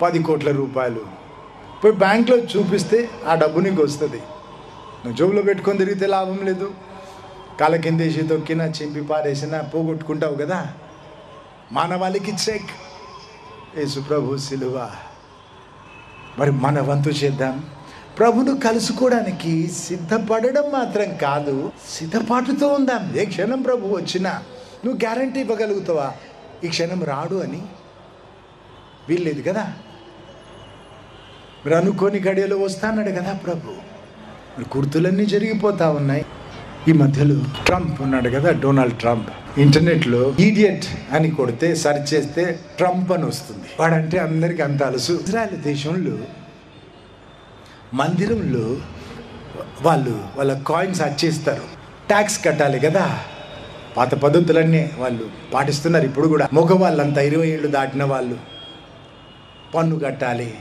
10 కోట్ల రూపాయలు, పోయి బ్యాంక్లో చూపిస్తే ఆ డబ్బు నీకు వస్తుంది. నువ్వు జోబులో పెట్టుకొని తిరిగితే లాభం లేదు. కాళ్ళ కిందేసి తొక్కినా చింపి పారేసినా పోగొట్టుకుంటావు కదా. మానవాళికి చెక్ యేసు ప్రభు సిలువ. మరి మన వంతు చేద్దాం. ప్రభును కలుసుకోవడానికి సిద్ధపడడం మాత్రం కాదు, సిద్ధపాటుతో ఉందాం. ఏ క్షణం ప్రభు వచ్చినా నువ్వు గ్యారంటీ ఇవ్వగలుగుతావా ఈ క్షణం రాడు అని? వీల్లేదు కదా. మీరు అనుకోని గడియలో వస్తాన్నాడు కదా ప్రభు. మరి గుర్తులన్నీ జరిగిపోతా ఉన్నాయి. ఈ మధ్యలో ట్రంప్ ఉన్నాడు కదా, డొనాల్డ్ ట్రంప్. ఇంటర్నెట్లో ఈడియట్ అని కొడితే సెర్చ్ చేస్తే ట్రంప్ అని వస్తుంది. వాడంటే అందరికీ అంత అలసు. ఇజ్రాయెల్ దేశంలో మందిరంలో వాళ్ళ కాయిన్స్ అచ్చేస్తారు. ట్యాక్స్ కట్టాలి కదా. పాత పద్ధతులన్నీ వాళ్ళు పాటిస్తున్నారు ఇప్పుడు కూడా. మగవాళ్ళంతా 20 ఏళ్ళు దాటిన వాళ్ళు పన్ను కట్టాలి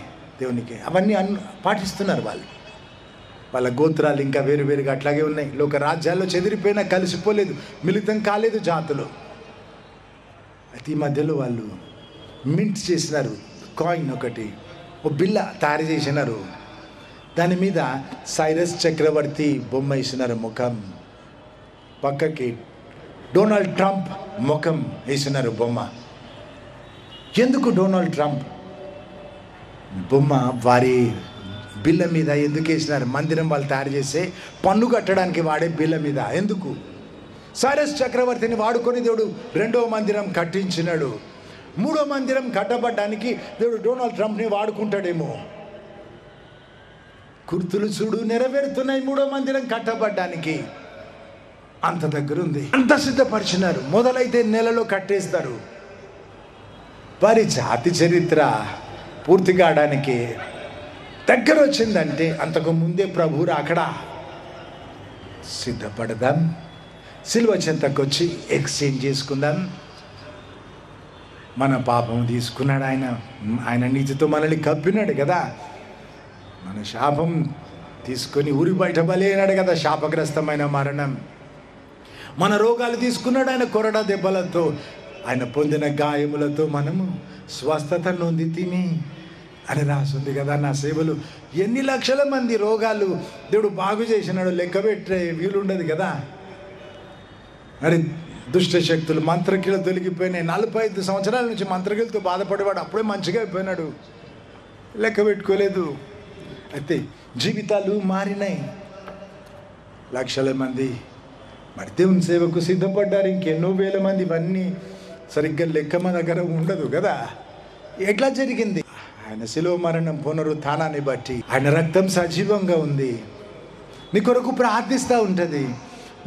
దేవునికి, అవన్నీ పాటిస్తున్నారు వాళ్ళు. వాళ్ళ గోత్రాలు ఇంకా వేరువేరుగా అట్లాగే ఉన్నాయి. లోక రాజ్యాల్లో చెదిరిపోయినా కలిసిపోలేదు, మిళితం కాలేదు జాతులు. అయితే ఈ మధ్యలో వాళ్ళు మింట్ చేసినారు కాయిన్ ఒకటి, ఓ బిల్ల తయారు చేసినారు. దాని మీద సైరస్ చక్రవర్తి బొమ్మ వేసినారు ముఖం, పక్కకి డొనాల్డ్ ట్రంప్ ముఖం వేసినారు బొమ్మ. ఎందుకు డొనాల్డ్ ట్రంప్ బొమ్మ వారి బిల్ల మీద ఎందుకు వేసినారు? మందిరం వాళ్ళు తయారు చేసే పన్ను కట్టడానికి వాడే బిల్ల మీద ఎందుకు? సైరస్ చక్రవర్తిని వాడుకొని దేవుడు 2వ మందిరం కట్టించినాడు. 3వ మందిరం కట్టబడ్డానికి దేవుడు డొనాల్డ్ ట్రంప్ని వాడుకుంటాడేమో. గుర్తులు చూడు నెరవేరుతున్నాయి 3వ మందిరం కట్టబడ్డానికి. అంత దగ్గర ఉంది, అంత సిద్ధపరిచినారు. మొదలైతే నెలలో కట్టేస్తారు. వారి జాతి చరిత్ర పూర్తి కావడానికి దగ్గర వచ్చిందంటే అంతకు ముందే ప్రభు అక్కడ సిద్ధపడదాం. సిలువ చెంతకు వచ్చి ఎక్స్చేంజ్ చేసుకుందాం. మన పాపం తీసుకున్నాడు ఆయన, ఆయన నీతితో మనల్ని కప్పినాడు కదా. మన శాపం తీసుకొని ఊరి బయట బలైనాడు కదా, శాపగ్రస్తమైన మరణం. మన రోగాలు తీసుకున్నాడు ఆయన కొరడా దెబ్బలతో, ఆయన పొందిన గాయములతో మనము స్వస్థత నొంది తిని అని రాసింది కదా. నా సేవలు ఎన్ని లక్షల మంది రోగాలు దేవుడు బాగు చేసినాడు, లెక్క పెట్టే వీలుండదు కదా. మరి దుష్ట శక్తులు మంత్రకీలు తొలగిపోయినాయి. 45 సంవత్సరాల నుంచి మంత్రకీలతో బాధపడేవాడు అప్పుడే మంచిగా అయిపోయినాడు, లెక్క పెట్టుకోలేదు. అయితే జీవితాలు మారినాయి. లక్షల మంది మరి దేవుని సేవకు సిద్ధపడ్డారు. ఇంకెన్నో వేల మంది. ఇవన్నీ సరిగ్గా లెక్క మన దగ్గర ఉండదు కదా. ఎట్లా జరిగింది? ఆయన శిలువ మరణం పునరుత్థానాన్ని బట్టి ఆయన రక్తం సజీవంగా ఉంది, నీ కొరకు ప్రార్థిస్తూ ఉంటుంది.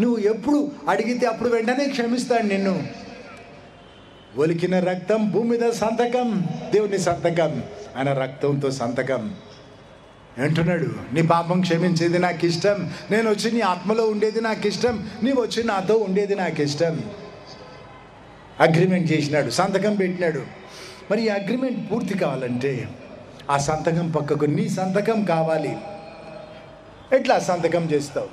నువ్వు ఎప్పుడు అడిగితే అప్పుడు వెంటనే క్షమిస్తాడు నిన్ను. ఒలికిన రక్తం భూమి మీద సంతకం, దేవుని సంతకం, ఆయన రక్తంతో సంతకం. అంటున్నాడు, నీ పాపం క్షమించేది నాకు ఇష్టం, నేను వచ్చి నీ ఆత్మలో ఉండేది నాకు ఇష్టం, నీవు వచ్చి నాతో ఉండేది నాకు ఇష్టం. అగ్రిమెంట్ చేసినాడు, సంతకం పెట్టినాడు. మరి ఈ అగ్రిమెంట్ పూర్తి కావాలంటే ఆ సంతకం పక్కకు నీ సంతకం కావాలి. ఎట్లా సంతకం చేస్తావు?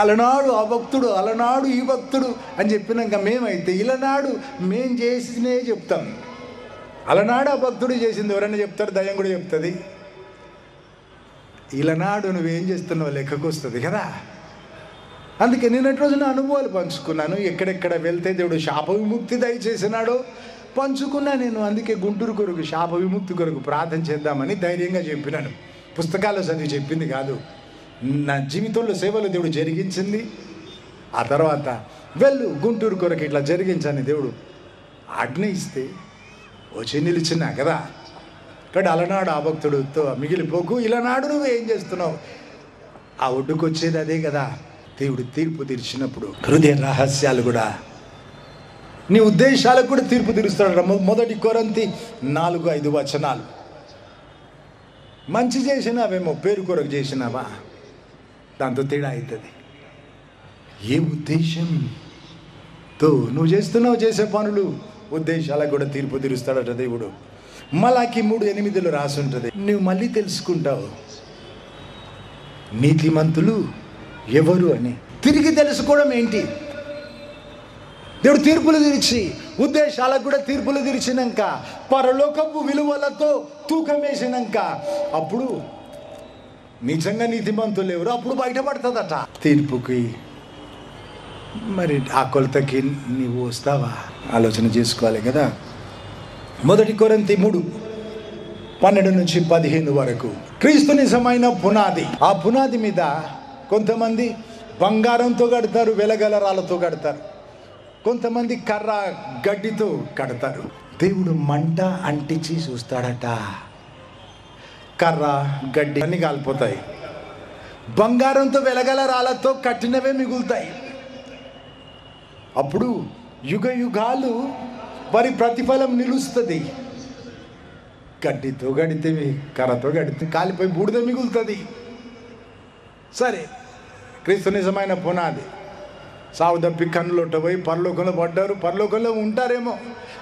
అలనాడు ఆ భక్తుడు, అలనాడు ఈ భక్తుడు అని చెప్పినాక మేమైతే ఇలనాడు మేం చేసినే చెప్తాం. అలనాడు ఆ భక్తుడు చేసింది ఎవరైనా చెప్తారు, దయ్యం కూడా చెప్తుంది. ఇలనాడు నువ్వేం చేస్తున్నావు లెక్కకు వస్తుంది కదా. అందుకే నిన్నటి రోజున అనుభవాలు పంచుకున్నాను. ఎక్కడెక్కడ వెళ్తే దేవుడు శాప విముక్తి దయచేసినాడో పంచుకున్నా నేను. అందుకే గుంటూరు కొరకు శాప విముక్తి కొరకు ప్రార్థన చేద్దామని ధైర్యంగా చెప్పినాను. పుస్తకాలు చదివి చెప్పింది కాదు, నా జీవితంలో సేవలు దేవుడు జరిగించింది. ఆ తర్వాత వెళ్ళు గుంటూరు కొరకు ఇట్లా జరిగించని దేవుడు ఆజ్ఞ ఇస్తే వచ్చి నిలిచినా కదా. ఇక్కడ అలనాడు ఆ భక్తుడితో మిగిలిపోకు, ఇలనాడు నువ్వు ఏం చేస్తున్నావు? ఆ ఒడ్డుకు వచ్చేది అదే కదా. దేవుడు తీర్పు తీర్చినప్పుడు హృదయ రహస్యాలు కూడా, నీ ఉద్దేశాలకు కూడా తీర్పు తీరుస్తాడు. 1 కొరింథీ 4-5 వచనాలు. మంచి చేసినావేమో, పేరు కొరకు చేసినావా, దాంతో తేడా అవుతుంది. ఏ ఉద్దేశంతో నువ్వు చేస్తున్నావు చేసే పనులు, ఉద్దేశాలకు కూడా తీర్పు తీరుస్తాడట దేవుడు. మలాకి 3:8 రాసి ఉంటుంది. నువ్వు మళ్ళీ తెలుసుకుంటావు నీతిమంతులు ఎవరు అని. తిరిగి తెలుసుకోవడం ఏంటి? దేవుడు తీర్పులు తీర్చి ఉద్దేశాలకు కూడా తీర్పులు తీర్చినాక, పరలోకపు విలువలతో తూకం వేసినాక, అప్పుడు నిజంగా నీతిమంతులు ఎవరు అప్పుడు బయటపడుతుందట. తీర్పుకి మరి ఆ కొలతకి నీవు వస్తావా? ఆలోచన చేసుకోవాలి కదా. 1 కొరింథీ 3:12-15 వరకు క్రీస్తు నిజమైన పునాది. ఆ పునాది మీద కొంతమంది బంగారంతో కడతారు, వెలగల రాళ్ళతో కడతారు, కొంతమంది కర్ర గడ్డితో కడతారు. దేవుడు మంట అంటించి చూస్తాడట. కర్ర గడ్డి అన్ని కాలిపోతాయి, బంగారంతో వెలగల రాళ్ళతో కట్టినవే మిగులుతాయి. అప్పుడు యుగ యుగాలు వారి ప్రతిఫలం నిలుస్తుంది. గడ్డితో గడితే, కర్రతో గడితే కాలిపోయి బూడిద మిగులుతుంది. సరే, క్రీస్తు నిజమైన పునాది. సావు తప్పి కన్నులొట్ట పోయి పరలోకంలో పడ్డారు, పరలోకంలో ఉంటారేమో,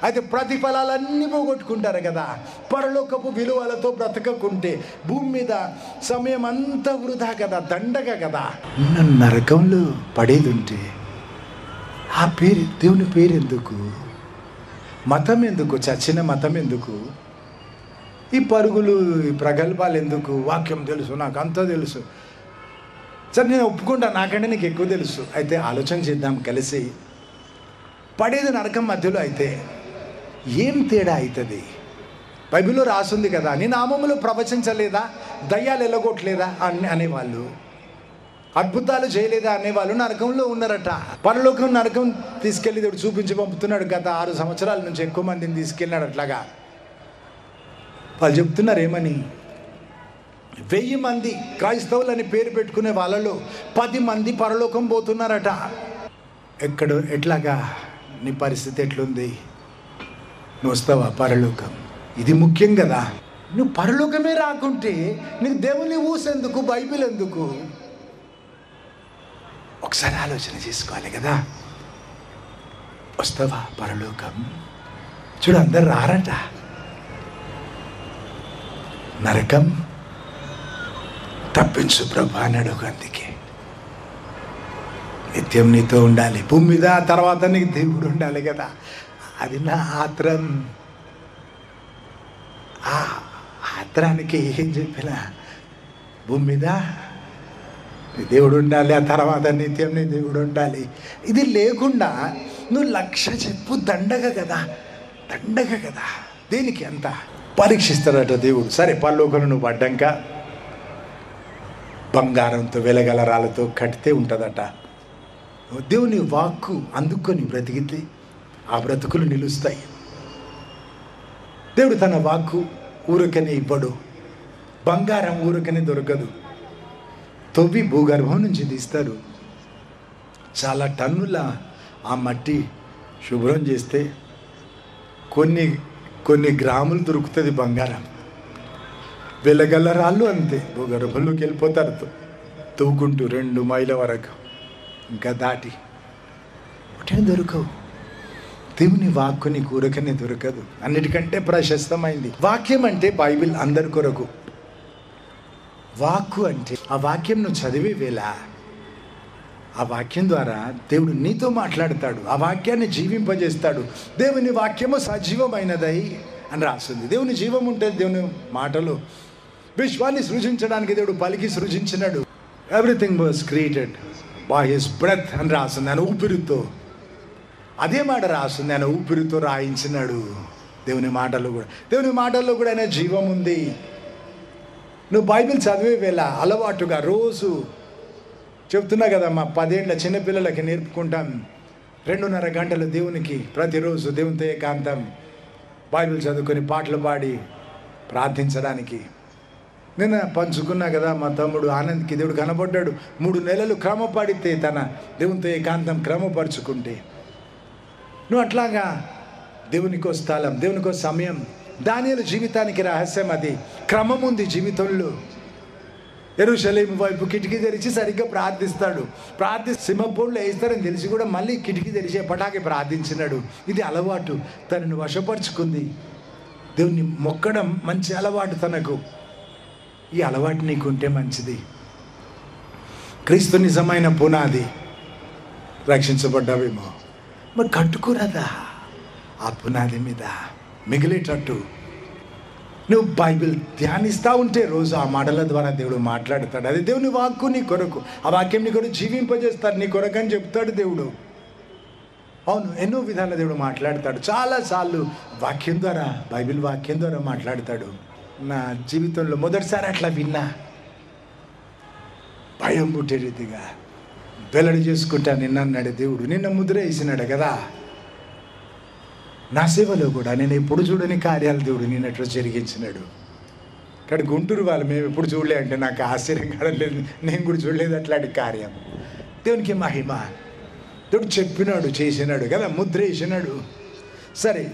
అయితే ప్రతిఫలాలన్నీ పోగొట్టుకుంటారు కదా. పరలోకపు విలువలతో బ్రతకకుంటే భూమి మీద సమయం అంతా వృధా కదా, దండగా కదా. నరకంలో పడేది ఉంటే ఆ పేరు, దేవుని పేరు ఎందుకు? మతం ఎందుకు? చచ్చిన మతం ఎందుకు? ఈ పరుగులు, ఈ ప్రగల్భాలు ఎందుకు? వాక్యం తెలుసు, నాకు అంతా తెలుసు. సరే, నేను ఒప్పుకుంటా, నాకంటే నీకు ఎక్కువ తెలుసు. అయితే ఆలోచన చేద్దాం కలిసి. పడేది నరకం మధ్యలో అయితే ఏం తేడా అవుతుంది? బైబిల్లో రాసుంది కదా, నీ నామములో ప్రవచించలేదా, దయ్యాలు ఎల్లగొట్టలేదా అనేవాళ్ళు, అద్భుతాలు చేయలేదా అనేవాళ్ళు నరకంలో ఉన్నారట. పరలోకం నరకం తీసుకెళ్ళి దేవుడు చూపించి పంపుతున్నాడు. గత 6 సంవత్సరాల నుంచి ఎక్కువ మందిని తీసుకెళ్ళినాడు. అట్లాగా వాళ్ళు చెప్తున్నారు ఏమని, 1000 మంది క్రైస్తవులు అని పేరు పెట్టుకునే వాళ్ళలో 10 మంది పరలోకం పోతున్నారట. ఎట్లాగా నీ పరిస్థితి ఎట్లుంది? నువ్వు వస్తావా పరలోకం? ఇది ముఖ్యం కదా. నువ్వు పరలోకమే రాకుంటే నీకు దేవుని ఊసెందుకు, బైబిల్ ఎందుకు? ఒకసారి ఆలోచన చేసుకోవాలి కదా. వస్తావా పరలోకం? చూడు, అందరు రారట. నరకం తప్పించు ప్రభా అన్నాడు. అందుకే నిత్యం నీతో ఉండాలి భూమి మీద, తర్వాత నీకు దేవుడు ఉండాలి కదా. అది నా ఆత్రం. ఆ ఆత్రానికి ఏం చెప్పినా, భూమి మీద దేవుడు ఉండాలి, ఆ తర్వాత నిత్యం నీ దేవుడు ఉండాలి. ఇది లేకుండా నువ్వు 1,00,000 చెప్పు, దండగ కదా, దండగ కదా. దేనికి అంత పరీక్షిస్తాడట దేవుడు. సరే, పరలోకంలో నువ్వు పడ్డాక బంగారంతో వెలగల రాళ్ళతో కట్టితే ఉంటుందట. దేవుని వాక్కు అందుకొని బ్రతికితే ఆ బ్రతుకులు నిలుస్తాయి. దేవుడు తన వాక్కు ఊరకనే ఇవ్వడు. బంగారం ఊరకనే దొరకదు. తవ్వి భూగర్భం నుంచి తీస్తారు. చాలా టన్నుల ఆ మట్టి శుభ్రం చేస్తే కొన్ని గ్రాములు దొరుకుతుంది బంగారం. వెలగల రాళ్ళు అంతే, భూగర్భంలోకి వెళ్ళిపోతారు తవ్వుకుంటూ 2 మైళ్ళ వరకు, ఇంకా దాటి ఒకటే దొరకవు. దేవుని వాక్కు నీ ఊరకనే దొరకదు. అన్నిటికంటే ప్రశస్తమైంది వాక్యం అంటే బైబిల్ అందరి కొరకు. వాక్కు అంటే ఆ వాక్యం నువ్వు చదివే వేళ ఆ వాక్యం ద్వారా దేవుడు నీతో మాట్లాడతాడు, ఆ వాక్యాన్ని జీవింపజేస్తాడు. దేవుని వాక్యము సజీవమైనదై అని రాస్తుంది. దేవుని జీవం ఉంటుంది దేవుని మాటలు. విశ్వాన్ని సృజించడానికి దేవుడు పలికి సృజించినాడు. Everything was created by his breath అని రాస్తుంది. ఆయన ఊపిరితో, అదే మాట రాస్తుంది, ఆయన ఊపిరితో రాయించినాడు. దేవుని మాటల్లో కూడా ఆయన జీవం ఉంది. నువ్వు బైబిల్ చదివే వేళ అలవాటుగా రోజు చెప్తున్నా కదమ్మా, 10 ఏళ్ళ చిన్నపిల్లలకి నేర్పుకుంటాం 2.5 గంటలు దేవునికి ప్రతిరోజు దేవునితో ఏకాంతం బైబిల్ చదువుకొని పాటలు పాడి ప్రార్థించడానికి. నిన్న పంచుకున్నా కదా, మా తమ్ముడు ఆనంద్కి దేవుడు కనబడ్డాడు. 3 నెలలు క్రమపడితే తన దేవునితో ఏకాంతం క్రమపరుచుకుంటే, నువ్వు అట్లాగా దేవునికో స్థలం, దేవునికో సమయం. దానియేలు జీవితానికి రహస్యం అది. క్రమం ఉంది జీవితంలో. యెరూషలేము వైపు కిటికీ తెరిచి సరిగ్గా ప్రార్థిస్తాడు. సింహపోళ్ళు వేస్తారని తెలిసి కూడా మళ్ళీ కిటికీ తెరిచే పటాకి ప్రార్థించినాడు. ఇది అలవాటు, తనను వశపరుచుకుంది. దేవుని మొక్కడం మంచి అలవాటు తనకు. ఈ అలవాటు నీకుంటే మంచిది. క్రీస్తు నిజమైన పునాది. రక్షించబడ్డావేమో, మరి కట్టుకోరాదా ఆ పునాది మీద మిగిలేటట్టు. నువ్వు బైబిల్ ధ్యానిస్తూ ఉంటే రోజు ఆ మాటల ద్వారా దేవుడు మాట్లాడతాడు. అది దేవుని వాక్కు నీ కొరకు. ఆ వాక్యం నీ కొరకు జీవింపజేస్తాడు, నీ కొరకు అని చెప్తాడు దేవుడు. అవును, ఎన్నో విధాల దేవుడు మాట్లాడతాడు. చాలాసార్లు వాక్యం ద్వారా, బైబిల్ వాక్యం ద్వారా మాట్లాడతాడు. నా జీవితంలో మొదటిసారి అట్లా విన్నా, భయం పుట్టే రీతిగా వెల్లడి చేసుకుంటా నిన్నన్నాడు దేవుడు. నిన్న ముద్ర వేసినాడు కదా. నా సేవలో కూడా నేను ఎప్పుడు చూడని కార్యాలు దేవుడు నిన్నట్లు జరిగించినాడు. ఇక్కడ గుంటూరు వాళ్ళు మేము ఎప్పుడు చూడలే అంటే నాకు ఆశ్చర్యం కాదలేదు. నేను కూడా చూడలేదు అట్లాంటి కార్యం. దేవునికి మహిమ. దేవుడు చెప్పినాడు, చేసినాడు కదా, ముద్ర వేసినాడు. సరే,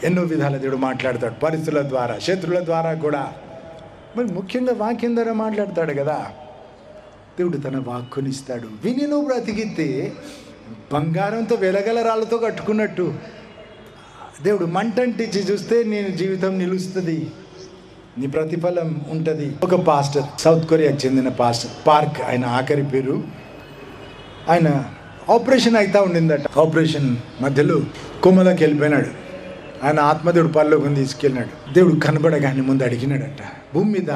ఎన్నో విధాల దేవుడు మాట్లాడతాడు. పరిస్థితుల ద్వారా, శత్రువుల ద్వారా కూడా. మరి ముఖ్యంగా వాక్యం ద్వారా మాట్లాడతాడు కదా. దేవుడు తన వాక్కునిస్తాడు. విని నువ్వు బ్రతికితే బంగారంతో వెలగల రాళ్ళతో కట్టుకున్నట్టు దేవుడు మంటంటిచ్చి చూస్తే నేను జీవితం నిలుస్తుంది, నీ ప్రతిఫలం ఉంటుంది. ఒక పాస్టర్, సౌత్ కొరియాకి చెందిన పాస్టర్, పార్క్ ఆయన ఆఖరి పేరు. ఆయన ఆపరేషన్ అవుతా ఉండిందట. ఆపరేషన్ మధ్యలో కొమ్మలోకి వెళ్ళిపోయినాడు. ఆయన ఆత్మదేవుడు పరలోకం తీసుకెళ్ళినాడు. దేవుడు కనబడగానే ముందు అడిగినాడట, భూమి మీద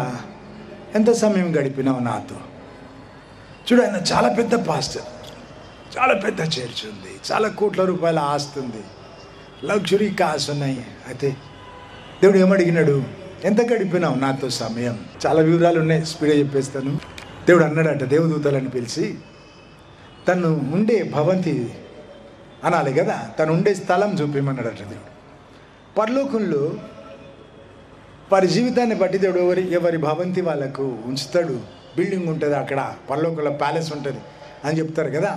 ఎంత సమయం గడిపినావు నాతో? చూడు, ఆయన చాలా పెద్ద పాస్టర్, చాలా పెద్ద చర్చ్ ఉంది, చాలా కోట్ల రూపాయల ఆస్తి ఉంది, లగ్జరీ కార్స్ ఉన్నాయి. అయితే దేవుడు ఏమడిగినాడు, ఎంత గడిపినావు నాతో సమయం? చాలా వివరాలు ఉన్నాయి, స్పీడ్గా చెప్పేస్తాను. దేవుడు అన్నాడట దేవదూతలను పిలిచి, తను ఉండే భవంతి అనాలి కదా, తను ఉండే స్థలం చూపించమన్నాడట దేవుడు. పరలోకంలో వారి జీవితాన్ని బట్టి దేవుడు ఎవరి భవంతి వాళ్ళకు ఉంచుతాడు. బిల్డింగ్ ఉంటుంది అక్కడ, పరలోకంలో ప్యాలెస్ ఉంటుంది అని చెప్తారు కదా.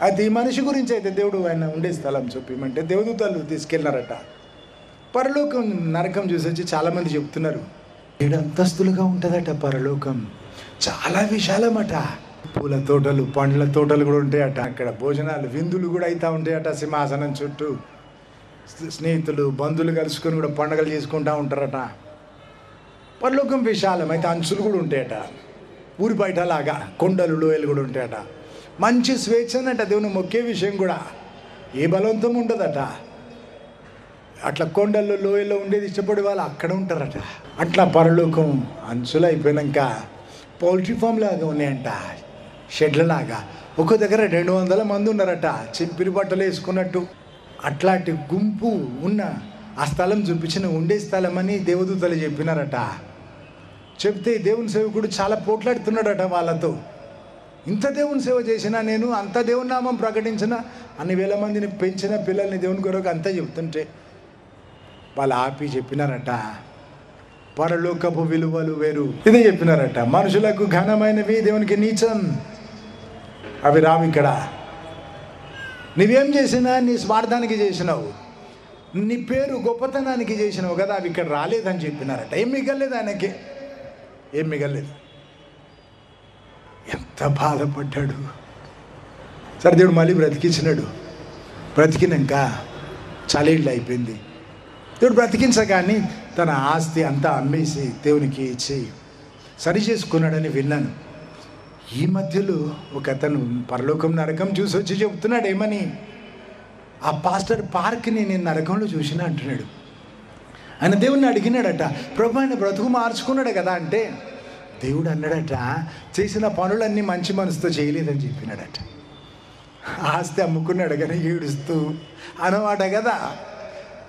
అయితే ఈ మనిషి గురించి అయితే దేవుడు ఆయన ఉండే స్థలం చూపిమంటే దేవదూతలు తీసుకెళ్ళినారట. పరలోకం నరకం చూసి వచ్చి చాలామంది చెప్తున్నారు, 7 అంతస్తులుగా ఉంటుందట పరలోకం, చాలా విశాలమట. పూల తోటలు, పండ్ల తోటలు కూడా ఉంటాయట. అక్కడ భోజనాలు, విందులు కూడా అవుతూ ఉంటాయట. సింహాసనం చుట్టూ స్నేహితులు, బంధువులు కలుసుకొని కూడా పండుగలు చేసుకుంటూ ఉంటారట. పరలోకం విశాలం, అయితే అంచులు కూడా ఉంటాయట. ఊరి బయట లాగా కొండలు, లోయలు కూడా ఉంటాయట. మంచి స్వేచ్ఛ అన్నట. దేవుని మొక్కే విషయం కూడా ఏ బలవంతం ఉండదట. అట్లా కొండల్లో, లోయల్లో ఉండేది ఇష్టపడే వాళ్ళు అక్కడ ఉంటారట. అట్లా పరలోకం అంచులు అయిపోయినాక పౌల్ట్రీ ఫామ్ లాగా ఉన్నాయంట, షెడ్లలాగా. ఒక దగ్గర 200 మంది ఉన్నారట, చింపిరి బట్టలు వేసుకున్నట్టు. అట్లాంటి గుంపు ఉన్న ఆ స్థలం చూపించిన ఉండే స్థలం అని దేవదూతలు చెప్పినారట. చెప్తే దేవుని సేవకుడు చాలా పోట్లాడుతున్నాడట వాళ్ళతో. ఇంత దేవుని సేవ చేసినా నేను, అంత దేవుని నామం ప్రకటించిన, అన్ని వేల మందిని పెంచిన పిల్లల్ని దేవుని కొరకు అంతా చెప్తుంటే వాళ్ళు ఆపి చెప్పినారట, పరలోకపు విలువలు వేరు. ఇదే చెప్పినారట, మనుషులకు ఘనమైనవి దేవునికి నీచం, అవి రావు ఇక్కడ. నువ్వేం చేసినా నీ స్వార్థానికి చేసినావు. నీ పేరు గొప్పతనానికి చేసినావు కదా, అవి ఇక్కడ రాలేదని చెప్పినారట. ఏం మిగలేదు ఆయనకి, ఏం మిగలేదు. ఎంత బాధపడ్డాడు. సరే దేవుడు మళ్ళీ బ్రతికించినాడు. బ్రతికినాక చాలేళ్ళు అయిపోయింది. దేవుడు బ్రతికించగాని తన ఆస్తి అంతా అమ్మేసి దేవునికి ఇచ్చి సరి చేసుకున్నాడని విన్నాను. ఈ మధ్యలో ఒక అతను పరలోకం నరకం చూసి వచ్చి చెబుతున్నాడు ఏమని, ఆ పాస్టర్ పార్క్ని నేను నరకంలో చూసినా అంటున్నాడు. ఆయన దేవుణ్ణి అడిగినాడట, ప్రభు ఆయన బ్రతుకు మార్చుకున్నాడు కదా అంటే దేవుడు అన్నాడట, చేసిన పనులన్నీ మంచి మనసుతో చేయలేదని చెప్పినాడట. ఆస్తి అమ్ముకున్నాడు కానీ ఏడుస్తూ అన్నమాట కదా.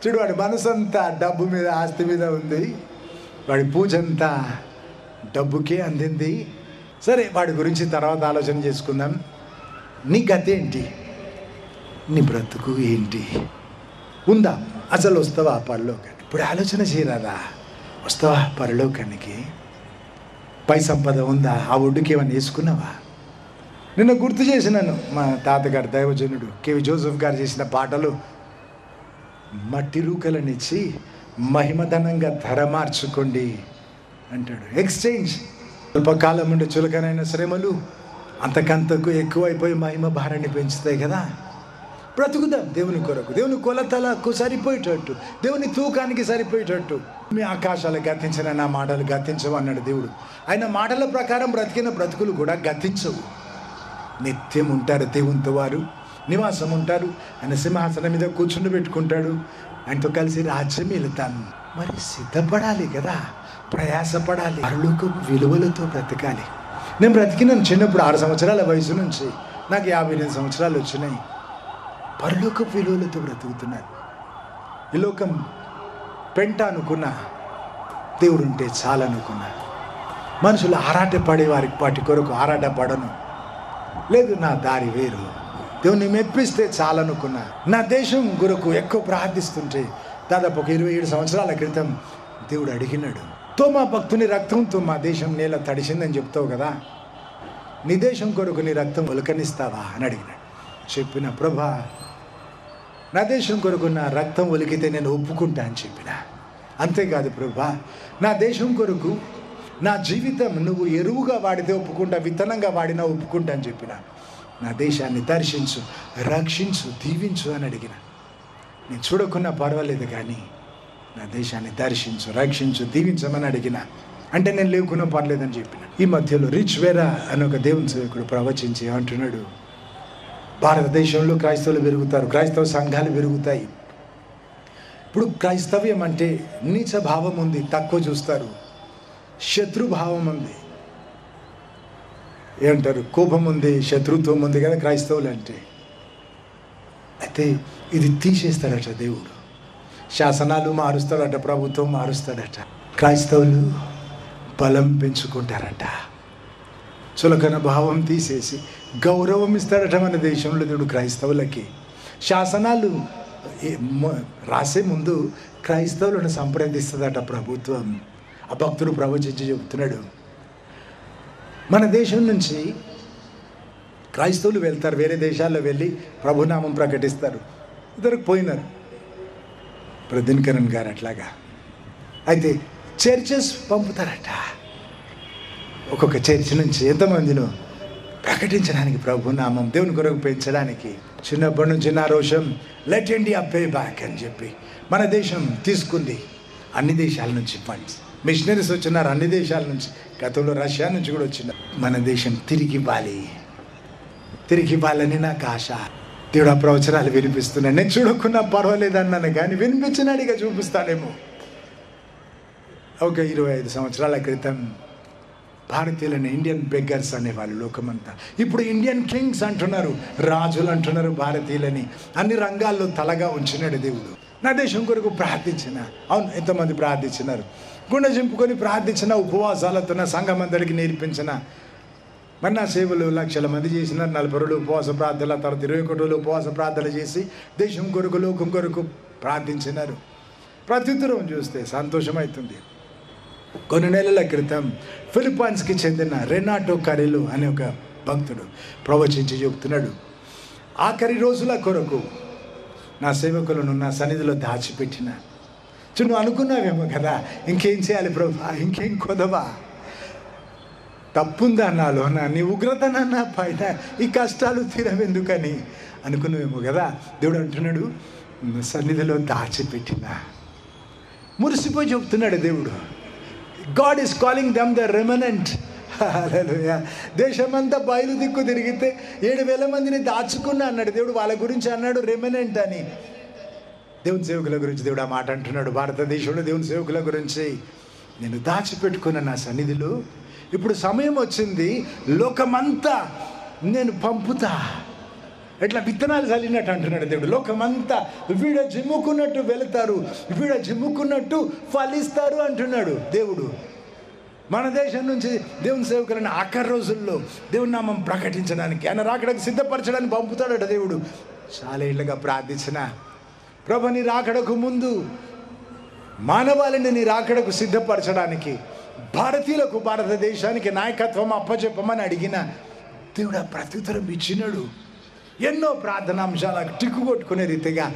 చూడు, వాడి మనసు అంతా డబ్బు మీద, ఆస్తి మీద ఉంది. వాడి పూజ అంతా డబ్బుకే అందింది. సరే, వాడి గురించి తర్వాత ఆలోచన చేసుకుందాం. నీ గతి ఏంటి, నీ బ్రతుకు ఏంటి, ఉందా, అసలు వస్తావా పరలోకానికి? ఇప్పుడు ఆలోచన చేయరాదా, వస్తావా పరలోకానికి? పై సంపద ఉందా, ఆ ఒడ్డుకి ఏమైనా వేసుకున్నావా? నిన్న గుర్తు చేసినాను, మా తాతగారు దైవజనుడు కేవి జోసెఫ్ గారు చేసిన పాటలు. మట్టి రూకలనిచ్చి మహిమధనంగా ధర మార్చుకోండి అంటాడు. ఎక్స్చేంజ్. అల్పకాలం ఉండే చులకనైన శ్రమలు అంతకంతకు ఎక్కువైపోయి మహిమ భారాన్ని పెంచుతాయి కదా. బ్రతుకుదాం దేవుని కొరకు, దేవుని కొలతలకు సరిపోయేటట్టు, దేవుని తూకానికి సరిపోయేటట్టు. మీ ఆకాశాలు గతించిన నా మాటలు గతించవు అన్నాడు దేవుడు. ఆయన మాటల ప్రకారం బ్రతికిన బ్రతుకులు కూడా గతించవు. నిత్యం ఉంటారు దేవునితో, వారు నివాసం ఉంటారు. ఆయన సింహాసనం మీద కూర్చుండి పెట్టుకుంటాడు. ఆయనతో కలిసి రాజ్యం వెళతాను. మరి సిద్ధపడాలి కదా, ప్రయాసపడాలి, పరలోకపు విలువలతో బ్రతకాలి. నేను బ్రతికినాను చిన్నప్పుడు 6 సంవత్సరాల వయసు నుంచి నాకు 58 సంవత్సరాలు వచ్చినాయి. పరలోకపు విలువలతో బ్రతుకుతున్నాను. ఈ లోకం పెంట అనుకున్నా, దేవుడు ఉంటే చాలనుకున్నా. మనుషులు ఆరాటపడే వాటి కొరకు ఆరాటపడను. లేదు, నా దారి వేరు, దేవుని మెప్పిస్తే చాలనుకున్నా. నా దేశం కొరకు ఎక్కువ ప్రార్థిస్తుంటే దాదాపు ఒక 27 సంవత్సరాల క్రితం దేవుడు అడిగినాడు, తోమా భక్తుని రక్తంతో మా దేశం నేల తడిసిందని చెప్తావు కదా, నీ దేశం కొరకు నీ రక్తం ఒలకనిస్తావా అని అడిగినాడు. చెప్పిన, ప్రభా నా దేశం కొరకు నా రక్తం ఒలికితే నేను ఒప్పుకుంటా అని చెప్పిన. అంతేకాదు ప్రభా, నా దేశం కొరకు నా జీవితం నువ్వు ఎరువుగా వాడితే ఒప్పుకుంటా, విత్తనంగా వాడినా ఒప్పుకుంటా అని చెప్పిన. నా దేశాన్ని దర్శించు, రక్షించు, దీవించు అని అడిగిన. నేను చూడకున్నా పర్వాలేదు కానీ నా దేశాన్ని దర్శించు, రక్షించు, దీవించమని అడిగిన. అంటే నేను లేకున్నా పర్లేదని చెప్పిన. ఈ మధ్యలో రిచ్ వేరా అని ఒక దేవుని సేవకుడు ప్రవచించి అంటున్నాడు, భారతదేశంలో క్రైస్తవులు పెరుగుతారు, క్రైస్తవ సంఘాలు పెరుగుతాయి. ఇప్పుడు క్రైస్తవ్యం అంటే నీచ భావం ఉంది, తక్కువ చూస్తారు. శత్రుభావం ఉంది, ఏమంటారు, కోపం ఉంది, శత్రుత్వం ఉంది కదా క్రైస్తవులు అంటే. అయితే ఇది తీసేస్తాడట దేవుడు. శాసనాలు మారుస్తాడట, ప్రభుత్వం మారుస్తాడట. క్రైస్తవులు బలం పెంచుకుంటారట. చులకన భావం తీసేసి గౌరవం ఇస్తాడట మన దేశంలో దేవుడు క్రైస్తవులకి. శాసనాలు రాసే ముందు క్రైస్తవులను సంప్రదిస్తుందట ప్రభుత్వం. ఆ భక్తుడు ప్రవచించి చెబుతున్నాడు, మన దేశం నుంచి క్రైస్తవులు వెళ్తారు, వేరే దేశాల్లో వెళ్ళి ప్రభునామం ప్రకటిస్తారు. ఇద్దరికి పోయినారు దినకరన్ గారు అట్లాగా. అయితే చర్చెస్ పంపుతారట, ఒక్కొక్క చర్చ్ నుంచి ఎంతమందినో ప్రకటించడానికి, ప్రభునామం దేవుని కొరకు పెంచడానికి. చిన్నప్పటి నుంచి నా రోషం లెట్ ఇండియా పే బ్యాక్ అని చెప్పి మన దేశం తీసుకుంది అన్ని దేశాల నుంచి ఫండ్స్. మిషనరీస్ వచ్చినారు అన్ని దేశాల నుంచి, గతంలో రష్యా నుంచి కూడా వచ్చినారు. మన దేశం తిరిగి ఇవ్వాలని నాకు ఆశ. దేవుడు ఆ ప్రవచనాలు వినిపిస్తున్నాడు. నేను చూడకున్నా పర్వాలేదు అన్నాను కానీ వినిపించినాడిగా చూపిస్తానేమో. ఒక 25 సంవత్సరాల క్రితం భారతీయులను ఇండియన్ బెగ్గర్స్ అనేవాళ్ళు లోకమంతా. ఇప్పుడు ఇండియన్ కింగ్స్ అంటున్నారు, రాజులు అంటున్నారు భారతీయులని. అన్ని రంగాల్లో తలగా ఉంచినాడు దేవుడు. నా దేశం కొరకు ప్రార్థించిన, అవును ఎంతమంది ప్రార్థించినారు, గుండె చింపుకొని ప్రార్థించిన, ఉపవాసాలతో నా సంఘం అందరికీ నేర్పించిన. మరి నా సేవలు లక్షల మంది చేసినారు. 40 రోజులు ఉపవాస ప్రార్థనల తర్వాత 21 రోజులు ఉపవాస ప్రార్థన చేసి దేశం కొరకు, లోకం కొరకు ప్రార్థించినారు. ప్రత్యుత్తరం చూస్తే సంతోషమవుతుంది. కొన్ని నెలల క్రితం ఫిలిప్పైన్స్కి చెందిన రెనాటో కరెలో అనే ఒక భక్తుడు ప్రవచించి చెబుతున్నాడు, ఆఖరి రోజుల కొరకు నా సేవకులను నా సన్నిధిలో దాచిపెట్టిన. నువ్వు అనుకున్నావేమో కదా, ఇంకేం చేయాలి ప్రభా, ఇంకేం కొదవా, తప్పుందా నాలో, నీ ఉగ్రత నా పైన, ఈ కష్టాలు తీరవెందుకని అనుకున్నావేమో కదా. దేవుడు అంటున్నాడు, సన్నిధిలో దాచిపెట్టిన. మురిసిపోయి చెప్తున్నాడు దేవుడు. God is calling them the remnant. Hallelujah. దేశమంతా బయలు దిక్కు తిరిగితే 7,000 మందిని దాచుకున్నా అన్నాడు దేవుడు. వాళ్ళ గురించి అన్నాడు రెమనెంట్ అని. దేవుని సేవకుల గురించి దేవుడు ఆ మాట అంటున్నాడు. భారతదేశంలో దేవుని సేవకుల గురించి, నేను దాచిపెట్టుకున్న నా సన్నిధిలో ఇప్పుడు సమయం వచ్చింది, లోకమంతా నేను పంపుతా. ఎట్లా విత్తనాలు చల్లినట్టు అంటున్నాడు దేవుడు. లోకమంతా వీడ జిమ్ముకున్నట్టు వెళతారు, వీడ జిమ్ముకున్నట్టు ఫలిస్తారు అంటున్నాడు దేవుడు. మన దేశం నుంచి దేవుని సేవకులను ఆఖరి రోజుల్లో దేవుని నామం ప్రకటించడానికి, ఆయన రాకడకు సిద్ధపరచడానికి పంపుతాడట దేవుడు. చాలా ఏళ్ళగా ప్రార్థించిన, ప్రభు నీ రాకడకు ముందు మానవాళిని నీ రాకడకు సిద్ధపరచడానికి, భారతీయులకు, భారతదేశానికి నాయకత్వం అప్పచెప్పమని అడిగిన దేవుడు ఆ ప్రత్యుత్తరం ఇచ్చినాడు. ఎన్నో ప్రార్థనాంశాలకు టిక్కు కొట్టుకునే రీతిగా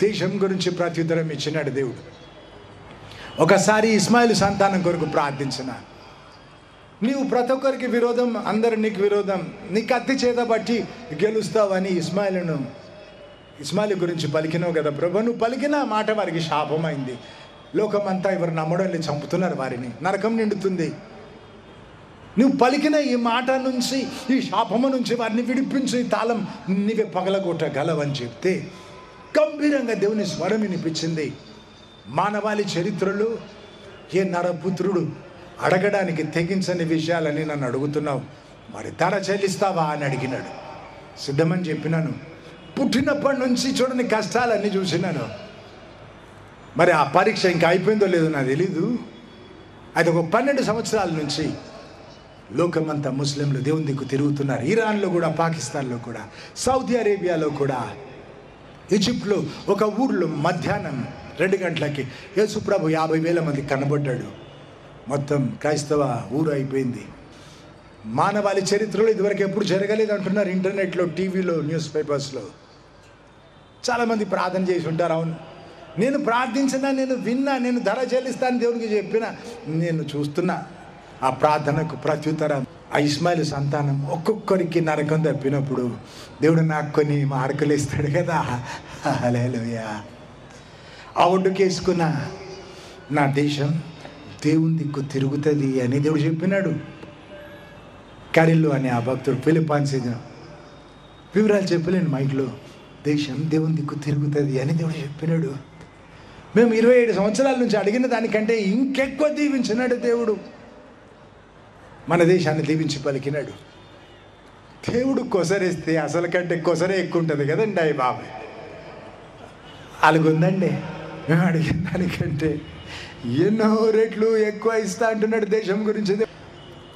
దేశం గురించి ప్రత్యుత్తరం ఇచ్చినాడు దేవుడు. ఒకసారి ఇస్మాయిల్ సంతానం కొరకు ప్రార్థించిన, నీవు ప్రతి ఒక్కరికి విరోధం, అందరు నీకు విరోధం, నీ కత్తి చేత బట్టి గెలుస్తావని ఇస్మాయిల్ గురించి పలికినావు కదా ప్రభు. నువ్వు పలికిన మాట వారికి శాపమైంది. లోకమంతా ఎవరు నమ్మడం చంపుతున్నారు, వారిని నరకం నిండుతుంది. నువ్వు పలికిన ఈ మాట నుంచి, ఈ శాపము నుంచి వారిని విడిపించి తాళం నీవే పగలగొట్టగలవని చెప్తే గంభీరంగా దేవుని స్వరం వినిపించింది. మానవాళి చరిత్రలో ఏ నరపుత్రుడు అడగడానికి తెగించని విషయాలని నన్ను అడుగుతున్నావు, మరి ధర చెల్లిస్తావా అని అడిగినాడు. సిద్ధమని చెప్పినాను. పుట్టినప్పటి నుంచి చూడని కష్టాలన్నీ చూసినాను. మరి ఆ పరీక్ష ఇంకా అయిపోయిందో లేదో నాకు తెలీదు. అది ఒక 12 సంవత్సరాల నుంచి లోకమంతా ముస్లింలు దేవుని దిక్కు తిరుగుతున్నారు. ఇరాన్లో కూడా, పాకిస్తాన్లో కూడా, సౌదీ అరేబియాలో కూడా, ఈజిప్ట్లో ఒక ఊర్లో మధ్యాహ్నం 2 గంటలకి యేసుప్రభు 50,000 మంది కనబడ్డాడు. మొత్తం క్రైస్తవ ఊరు అయిపోయింది. మానవాళి చరిత్రలో ఇదివరకు ఎప్పుడు జరగలేదు అంటున్నారు. ఇంటర్నెట్లో, టీవీలో, న్యూస్ పేపర్స్లో చాలామంది ప్రార్థన చేసి ఉంటారు. అవును, నేను ప్రార్థించినా, నేను విన్నా, నేను ధర చెల్లిస్తాను దేవునికి చెప్పిన, నేను చూస్తున్నా ఆ ప్రార్థనకు ప్రత్యుత్తరం. ఆ ఇస్మాయిల్ సంతానం ఒక్కొక్కరికి నరకం తప్పినప్పుడు దేవుడు నాకు కొన్ని మార్కులు ఇస్తాడు కదా. హల్లెలూయా. ఆ ఒడ్డుకేసుకున్న నా దేశం దేవుని దిక్కు తిరుగుతుంది అని దేవుడు చెప్పినాడు. కరిల్లు అనే ఆ భక్తుడు ఫిలిప్పీన్స్ వివరాలు చెప్పలేను మైక్లో. దేశం దేవుని దిక్కు తిరుగుతుంది అని దేవుడు చెప్పినాడు. మేము 27 సంవత్సరాల నుంచి అడిగిన దానికంటే ఇంకెక్కువ దీవించినాడు దేవుడు. మన దేశాన్ని దీవించి పలికినాడు. దేవుడు కొసరేస్తే అసలు కంటే కొసరే ఎక్కువ ఉంటుంది కదండి. అయ్యి బాబు అలాగుందండి. మేము అడిగిన దానికంటే ఎన్నో రెట్లు ఎక్కువ ఇస్తా అంటున్నాడు దేశం గురించి.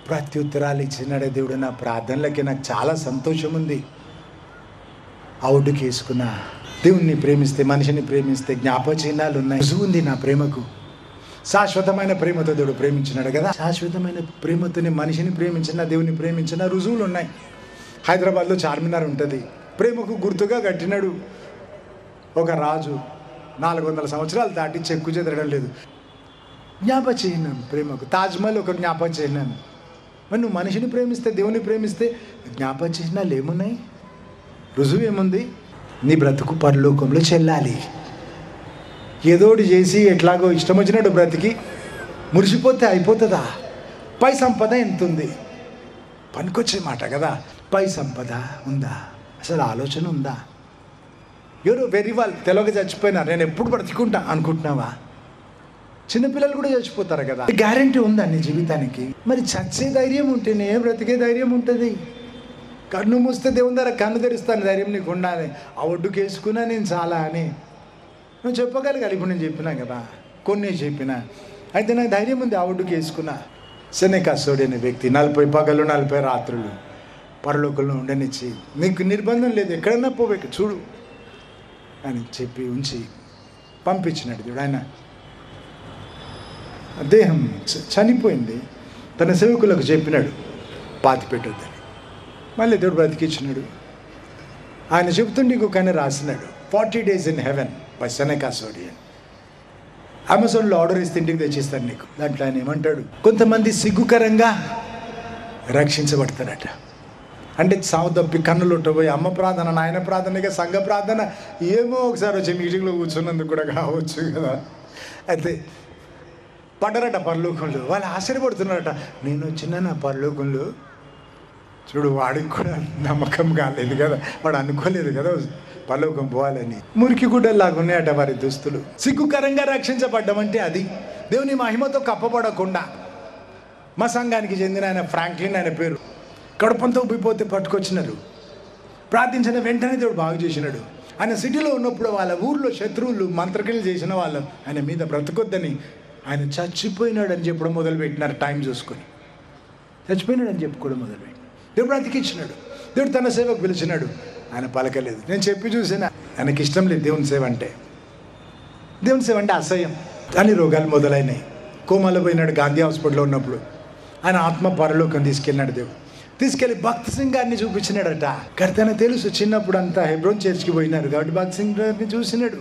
ప్రత్యుత్తరాలు ఇచ్చినాడే దేవుడు. నా ప్రార్థనలకి నాకు చాలా సంతోషం ఉంది. అవుడుకి వేసుకున్న దేవుణ్ణి ప్రేమిస్తే, మనిషిని ప్రేమిస్తే జ్ఞాపక చిహ్నాలు ఉన్నాయి. రుజువు ఉంది నా ప్రేమకు. శాశ్వతమైన ప్రేమతో దేవుడు ప్రేమించినాడు కదా. శాశ్వతమైన ప్రేమతోనే మనిషిని ప్రేమించిన, దేవుని ప్రేమించిన రుజువులు ఉన్నాయి. హైదరాబాద్లో చార్మినార్ ఉంటుంది. ప్రేమకు గుర్తుగా కట్టినాడు ఒక రాజు. 400 సంవత్సరాలు దాటి చెక్కు చెదరడం లేదు. జ్ఞాపక చిహ్నం ప్రేమకు. తాజ్మహల్ ఒక జ్ఞాపక చిహ్నం. మరి నువ్వు మనిషిని ప్రేమిస్తే, దేవుని ప్రేమిస్తే జ్ఞాపక చిహ్నాలు ఏమున్నాయి? రుజువు ఏముంది? నీ బ్రతుకు పరలోకంలో చెల్లాలి. ఏదోటి చేసి ఎట్లాగో ఇష్టం వచ్చినట్టు బ్రతికి మురిసిపోతే అయిపోతుందా? పై సంపద ఎంత ఉంది? పనికొచ్చే మాట కదా. పై సంపద ఉందా? అసలు ఆలోచన ఉందా? ఎవరు వెరీ వాళ్ళు తెలవక చచ్చిపోయినారు, నేను ఎప్పుడు బ్రతికుంటా అనుకుంటున్నావా? చిన్నపిల్లలు కూడా చచ్చిపోతారు కదా. గ్యారంటీ ఉందా నీ జీవితానికి? మరి చచ్చే ధైర్యం ఉంటేనే బ్రతికే ధైర్యం ఉంటుంది. కన్ను మూస్తే దేవుని దగ్గర కన్ను తెరుస్తాను ధైర్యం నీకు ఉండాలి. ఆ ఒడ్డుకు వేసుకున్నా నేను చాలా అని నువ్వు చెప్పగలగాలి. ఇప్పుడు నేను చెప్పినా కదా, కొన్ని చెప్పినా. అయితే నాకు ధైర్యం ఉంది. ఆ ఒడ్డుకు వేసుకున్నా. సెనెకాసోడి అనే వ్యక్తి 40 పగలు 40 రాత్రులు పరలోకంలో ఉండనిచ్చి, నీకు నిర్బంధం లేదు, ఎక్కడన్నా పోవేక చూడు అని చెప్పి ఉంచి పంపించినాడు దేవుడు. ఆయన దేహం చనిపోయింది. తన సేవకులకు చెప్పినాడు పాతి పెట్టొద్దని. మళ్ళీ దేవుడు బ్రతికిచ్చినాడు. ఆయన చెబుతుండే ఇంకొక ఆయన రాసినాడు, 40 Days in Heaven బై సెనెకా సోడియన్. అమెజాన్లో ఆర్డర్ ఇస్తే ఇంటికి తెచ్చిస్తాను నీకు. దాంట్లో ఆయన ఏమంటాడు, కొంతమంది సిగ్గుకరంగా రక్షించబడతారట. అంటే సావు తప్పి కన్నులు పోయి అమ్మ ప్రార్థన, నాయన ప్రార్థనగా సంఘ ప్రార్థన ఏమో ఒకసారి వచ్చి మీటింగ్లో కూర్చున్నందుకు కూడా కావచ్చు కదా. అయితే పడ్డారట పరలోకంలో. వాళ్ళు ఆశ్చర్యపడుతున్నారట, నేను వచ్చిన నా పరలోకంలో. చూడు, వాడికి కూడా నమ్మకం కాలేదు కదా, వాడు అనుకోలేదు కదా పరలోకం పోవాలని. మురికి గుడ్డల్లాగా ఉన్నాయట వారి దుస్తులు. సిగ్గుకరంగా రక్షించబడ్డమంటే అది. దేవుని మహిమతో కప్పబడకుండా. మా సంఘానికి చెందిన ఆయన ఫ్రాంక్లిన్ ఆయన పేరు. కడుపంతో ఉబ్బిపోతే పట్టుకొచ్చినారు. ప్రార్థించిన వెంటనే దేవుడు బాగు చేసినాడు. ఆయన సిటీలో ఉన్నప్పుడు వాళ్ళ ఊర్లో శత్రువులు మంత్రక్రియలు చేసిన వాళ్ళు ఆయన మీద బ్రతకొద్దని ఆయన చచ్చిపోయినాడని చెప్పడం మొదలుపెట్టినారు. టైం చూసుకొని చచ్చిపోయినాడని చెప్పుకోవడం మొదలుపెట్టి దేవుడు బ్రతికిచ్చినాడు. దేవుడు తన సేవకు పిలిచినాడు. ఆయన పలకలేదు. నేను చెప్పి చూసిన ఆయనకి ఇష్టం లేదు దేవుని సేవ అంటే. దేవుని సేవ అంటే అసహ్యం. అని రోగాలు మొదలైనాయి. కోమాలో పోయినాడు గాంధీ హాస్పిటల్లో ఉన్నప్పుడు. ఆయన ఆత్మ పరలోకం తీసుకెళ్ళినాడు దేవుడు. తీసుకెళ్ళి భక్త్ సింగ్ గారిని చూపించినాడట. కర్తన తెలుసు, చిన్నప్పుడు అంతా హెబ్రోన్ చర్చ్కి పోయినారు కాబట్టి భక్త్ సింగ్ గారిని చూసినాడు.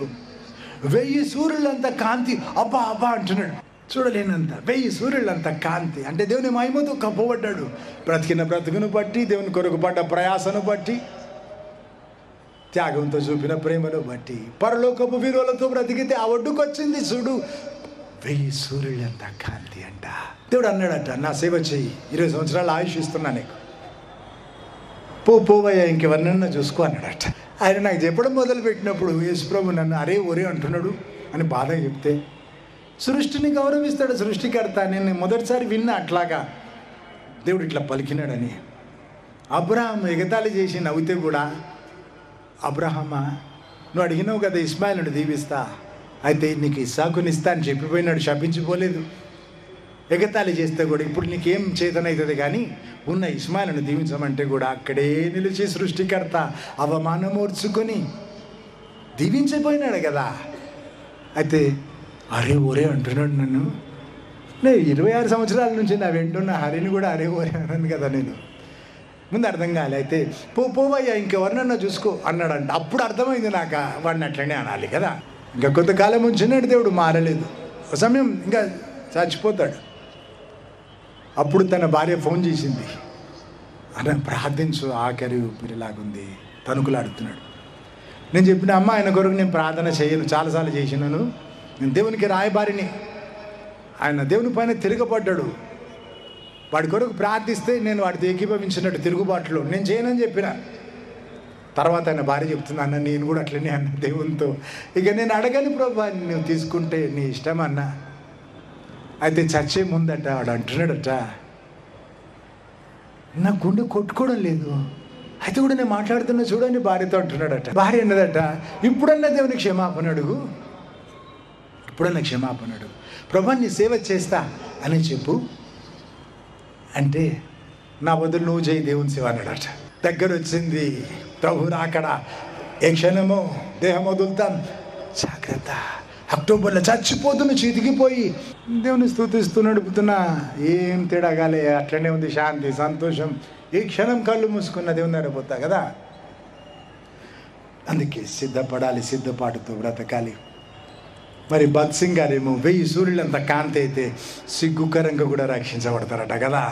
1000 సూర్యులంత కాంతి, అబ్బా అబ్బా అంటున్నాడు. చూడలేనంత 1000 సూర్యులంత కాంతి. అంటే దేవుని మహిమతో కప్పబడ్డాడు. బ్రతికిన బ్రతుకును బట్టి, దేవుని కొరకు పడ్డ ప్రయాసను బట్టి, త్యాగంతో చూపిన ప్రేమను బట్టి, పరలోకపు విలువలతో బ్రతికితే ఆ ఒడ్డుకు వచ్చింది చూడు 1000 సూర్యులంత కాంతి అంట. దేవుడు అన్నాడట, నా సేవ చెయ్యి, 20 సంవత్సరాలు ఆయుష్ ఇస్తున్నా నీకు, పోవయ్యా ఇంకెవరినన్నా చూసుకో అన్నాడట. ఆయన నాకు చెప్పడం మొదలుపెట్టినప్పుడు యేసుప్రభు నన్ను అరే ఒరే అంటున్నాడు అని బాధ చెప్తే, సృష్టిని గౌరవిస్తాడు సృష్టికర్త. నేను మొదటిసారి విన్నా అట్లాగా దేవుడు ఇట్లా పలికినాడని. అబ్రహాం ఎగతాళి చేసి నవ్వితే కూడా, అబ్రహామా నువ్వు అడిగినావు కదా ఇస్మాయిల్ని దీవిస్తా, అయితే నీకు ఇస్సాకునిస్తా అని చెప్పిపోయినాడు, శపించిపోలేదు. ఎగతాళి చేస్తే కూడా ఇప్పుడు నీకేం చేతనవుతుంది కానీ ఉన్న ఇస్మాయిల్ని దీవించమంటే కూడా అక్కడే నిలిచి సృష్టికర్త అవమానమోర్చుకొని దీవించిపోయినాడు కదా. అయితే అరే ఒరే అంటున్నాడు నన్ను. నేను 26 సంవత్సరాల నుంచి నా వెంటున్న హరిని కూడా అరే ఒరే అన్నాను కదా నేను. ముందు అర్థం కాలే. అయితే పోవయ్యా ఇంకెవరినన్నా చూసుకో అన్నాడంట. అప్పుడు అర్థమైంది నాకు, వాడిని అట్లనే అనాలి కదా. ఇంకా కొంతకాలం ఉంచినాడు దేవుడు, మారలేదు. ఒక సమయం ఇంకా చచ్చిపోతాడు. అప్పుడు తన భార్య ఫోన్ చేసింది, అన్న ప్రార్థించు, ఆఖరి ఊపిరిలాగుంది, తణుకులాడుతున్నాడు. నేను చెప్పిన, అమ్మ ఆయన కొరకు నేను ప్రార్థన చేయను, చాలాసార్లు చేసినాను, నేను దేవునికి రాయబారిని. ఆయన దేవుని పైన తిరగబడ్డాడు. వాడి కొరకు ప్రార్థిస్తే నేను వాడితో ఏకీభవించినట్టు తిరుగుబాటులో నేను చేయనని చెప్పిన. తర్వాత ఆయన భార్య చెప్తుంది, అన్న నేను కూడా అట్లనే అన్న దేవునితో, ఇక నేను అడగని ప్రభా, నువ్వు తీసుకుంటే నీ ఇష్టం అన్న. అయితే చచ్చే ముందట వాడు అంటున్నాడట, నా గుండె కొట్టుకోవడం లేదు, అయితే కూడా నేను మాట్లాడుతున్నా చూడండి భార్యతో అంటున్నాడట. భార్య అన్నదట, ఇప్పుడన్నా దేవుని క్షమాపణ అడుగు, ఇప్పుడన్నా క్షమాపణ అడుగు, ప్రభా నీ సేవ చేస్తా అని చెప్పు అంటే, నా బదులు నువ్వు చేయి దేవుని సేవ అన్నాడట. దగ్గర వచ్చింది ప్రభు రాకడ. ఏ క్షణమో దేహం వదులుతాం, జాగ్రత్త. అక్టోబర్లో చచ్చిపోతున్న చితికిపోయి దేవుని స్తుతిస్తూ నడుపుతున్నా, ఏం తేడాగాలే, అట్లనే ఉంది శాంతి సంతోషం. ఏ క్షణం కళ్ళు మూసుకున్న దేవుని నడిపోతా కదా. అందుకే సిద్ధపడాలి, సిద్ధపాటుతో బ్రతకాలి. మరి భగత్ సింగ్ గారేమో 1000 సూర్యులంత కాంతి అయితే సిగ్గుకరంగా కూడా రక్షించబడతారట కదా.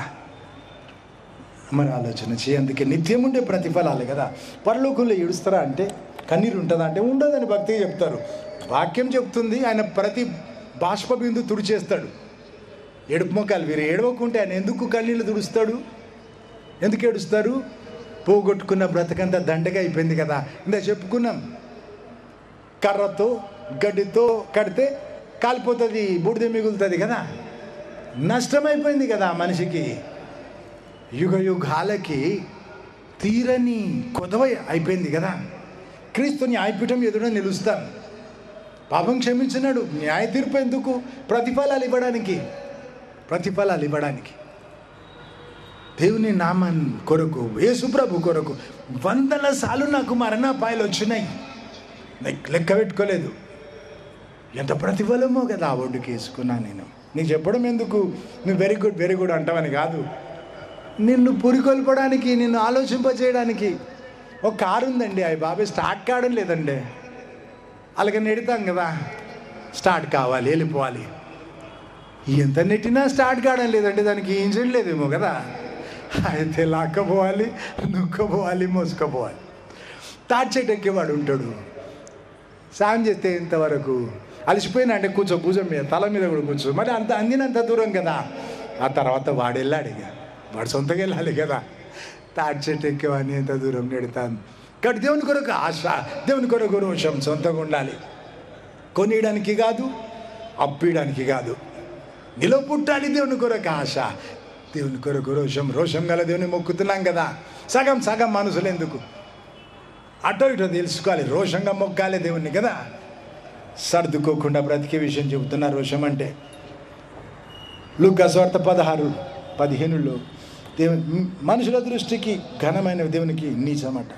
మరి ఆలోచన చేయి. అందుకే నిత్యం ఉండే ప్రతిఫలాలు కదా. పరలోకంలో ఏడుస్తారా అంటే, కన్నీరు ఉంటుందా అంటే ఉండదని భక్తిగా చెప్తారు. వాక్యం చెప్తుంది, ఆయన ప్రతి బాష్ప బిందు తుడిచేస్తాడు. ఏడుపు మొక్కలు వీరు ఏడవకుంటే ఆయన ఎందుకు కన్నీళ్ళు తుడుస్తాడు? ఎందుకు ఏడుస్తారు? పోగొట్టుకున్న బ్రతకంతా దండగా అయిపోయింది కదా. ఇందా చెప్పుకున్నాం, కర్రతో గడ్డితో కడితే కాలిపోతుంది, బూడిద మిగులుతుంది కదా. నష్టమైపోయింది కదా మనిషికి. యుగ యుగాలకి తీరని కొదవ అయిపోయింది కదా. క్రీస్తు న్యాయపీఠం ఎదుట నిలుస్తాను. పాపం క్షమించినాడు, న్యాయ తీర్పు ఎందుకు? ప్రతిఫలాలు ఇవ్వడానికి, ప్రతిఫలాలు ఇవ్వడానికి. దేవుని నామం కొరకు, యేసుప్రభు కొరకు 100ల సార్లు నాకు మరణాపాయాలు వచ్చినాయి, లెక్క పెట్టుకోలేదు. ఎంత ప్రతిఫలమో కదా ఆ ఒడ్డుకి వేసుకున్నా నేను. నీకు చెప్పడం ఎందుకు, నువ్వు వెరీ గుడ్ అంటావని కాదు, నిన్ను పురికొల్పడానికి, నిన్ను ఆలోచింపచేయడానికి. ఒక కారు ఉందండి, అవి బాబాయ్ స్టార్ట్ కావడం లేదండి. అలాగే నెడతాం కదా, స్టార్ట్ కావాలి, వెళ్ళిపోవాలి. ఎంత నెట్టినా స్టార్ట్ కావడం లేదంటే దానికి ఇంజిన్ లేదేమో కదా. అయితే లాక్కపోవాలి, నొక్కపోవాలి, మోసుకపోవాలి. తాటి చెట్టు ఎక్కేవాడు ఉంటాడు, సాయం చేస్తే ఇంతవరకు అలసిపోయినా అంటే కూర్చో, భుజం మీద, తల మీద కూడా కూర్చో. మరి అంత అందినంత దూరం కదా. ఆ తర్వాత వాడు వెళ్ళాడు, ఇక వాడు సొంతగా వెళ్ళాలి కదా. తాటి చెట్టు ఎక్కేవాడిని ఎంత దూరం నెడతాను. కాబట్టి దేవుని కొరకు ఆశ, దేవుని కొరకు రోషం సొంతంగా ఉండాలి. కొనియడానికి కాదు, అప్పియడానికి కాదు. నిలవ పుట్టాలి దేవుని కొరకు ఆశ, దేవుని కొరకు రోషం. రోషం గల దేవుని మొక్కుతున్నాం కదా. సగం సగం మనసులు ఎందుకు, అటో ఇటో తెలుసుకోవాలి. రోషంగా మొక్కాలి దేవుణ్ణి కదా. సర్దుకోకుండా బ్రతికే విషయం చెబుతున్నా. రోషం అంటే లూకా సువార్త 16:15 దేవుని మనుషుల దృష్టికి ఘనమైన దేవునికి నీచమట.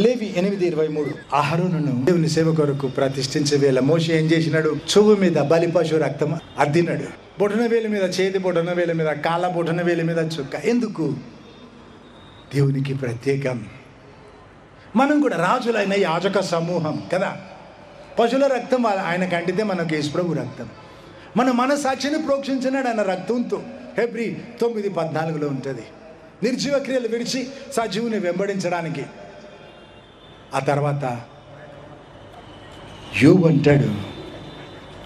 లేవి 8:23 అహరోనును దేవుని సేవ కొరకు ప్రతిష్ఠించే వేళ మోషే ఏం చేసినాడు? చెవు మీద బలి పశువు రక్తం అద్దినాడు. బొటన వేలి మీద, చేతి బొటన వేలి మీద, కాళ్ళ బొటన వేలి మీద చుక్క. ఎందుకు? దేవునికి ప్రత్యేకం. మనం కూడా రాజులైన యాజక సమూహం కదా. పశువుల రక్తం ఆయన కంటితే మనకు యేసుప్రభు రక్తం. మన మనసాక్షిని ప్రోక్షించినాడు ఆయన రక్తంతో. హెబ్రీ 9:14 ఉంటుంది. నిర్జీవ క్రియలు విడిచి సజీవుని వెంబడించడానికి. ఆ తర్వాత యోబు అంటాడు,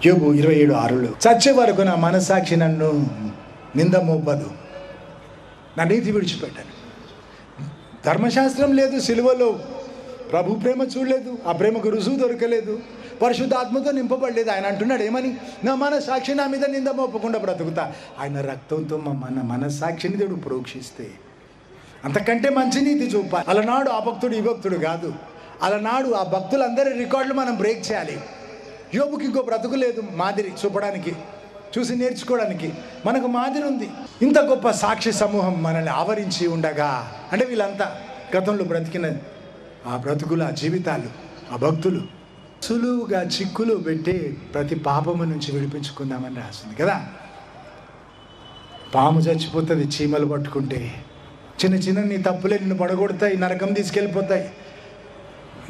యోబు 27:6 చచ్చే వరకు నా మనసాక్షి నన్ను నింద మోపదు, నా నీతి విడిచిపెట్టాను. ధర్మశాస్త్రం లేదు, సిలువలో ప్రభు ప్రేమ చూడలేదు, ఆ ప్రేమకు రుజువు దొరకలేదు, పరిశుద్ధాత్మతో నింపబడలేదు. ఆయన అంటున్నాడు ఏమని? నా మనసాక్షి నా మీద నింద మోపకుండా బ్రతుకుతా. ఆయన రక్తంతో మన మనసాక్షిని దేవుడు ప్రోక్షిస్తే అంతకంటే మంచి నీతి చూపాలి. అలనాడు ఆ భక్తుడు ఈ భక్తుడు కాదు, అలనాడు ఆ భక్తులందరి రికార్డులు మనం బ్రేక్ చేయాలి. యోబుకి ఇంకో బ్రతుకు లేదు మాదిరి చూపడానికి, చూసి నేర్చుకోవడానికి. మనకు మాదిరి ఉంది. ఇంత గొప్ప సాక్షి సమూహం మనల్ని ఆవరించి ఉండగా, అంటే వీళ్ళంతా గతంలో బ్రతికిన ఆ బ్రతుకుల జీవితాలు, ఆ భక్తులు సులువుగా చిక్కులు పెట్టి ప్రతి పాపము నుంచి విడిపించుకుందామని రాసింది కదా. పాము చచ్చిపోతుంది చీమలు పట్టుకుంటే, చిన్న చిన్న నీ తప్పులే నిన్ను పడగొడతాయి, నరకం తీసుకెళ్ళిపోతాయి.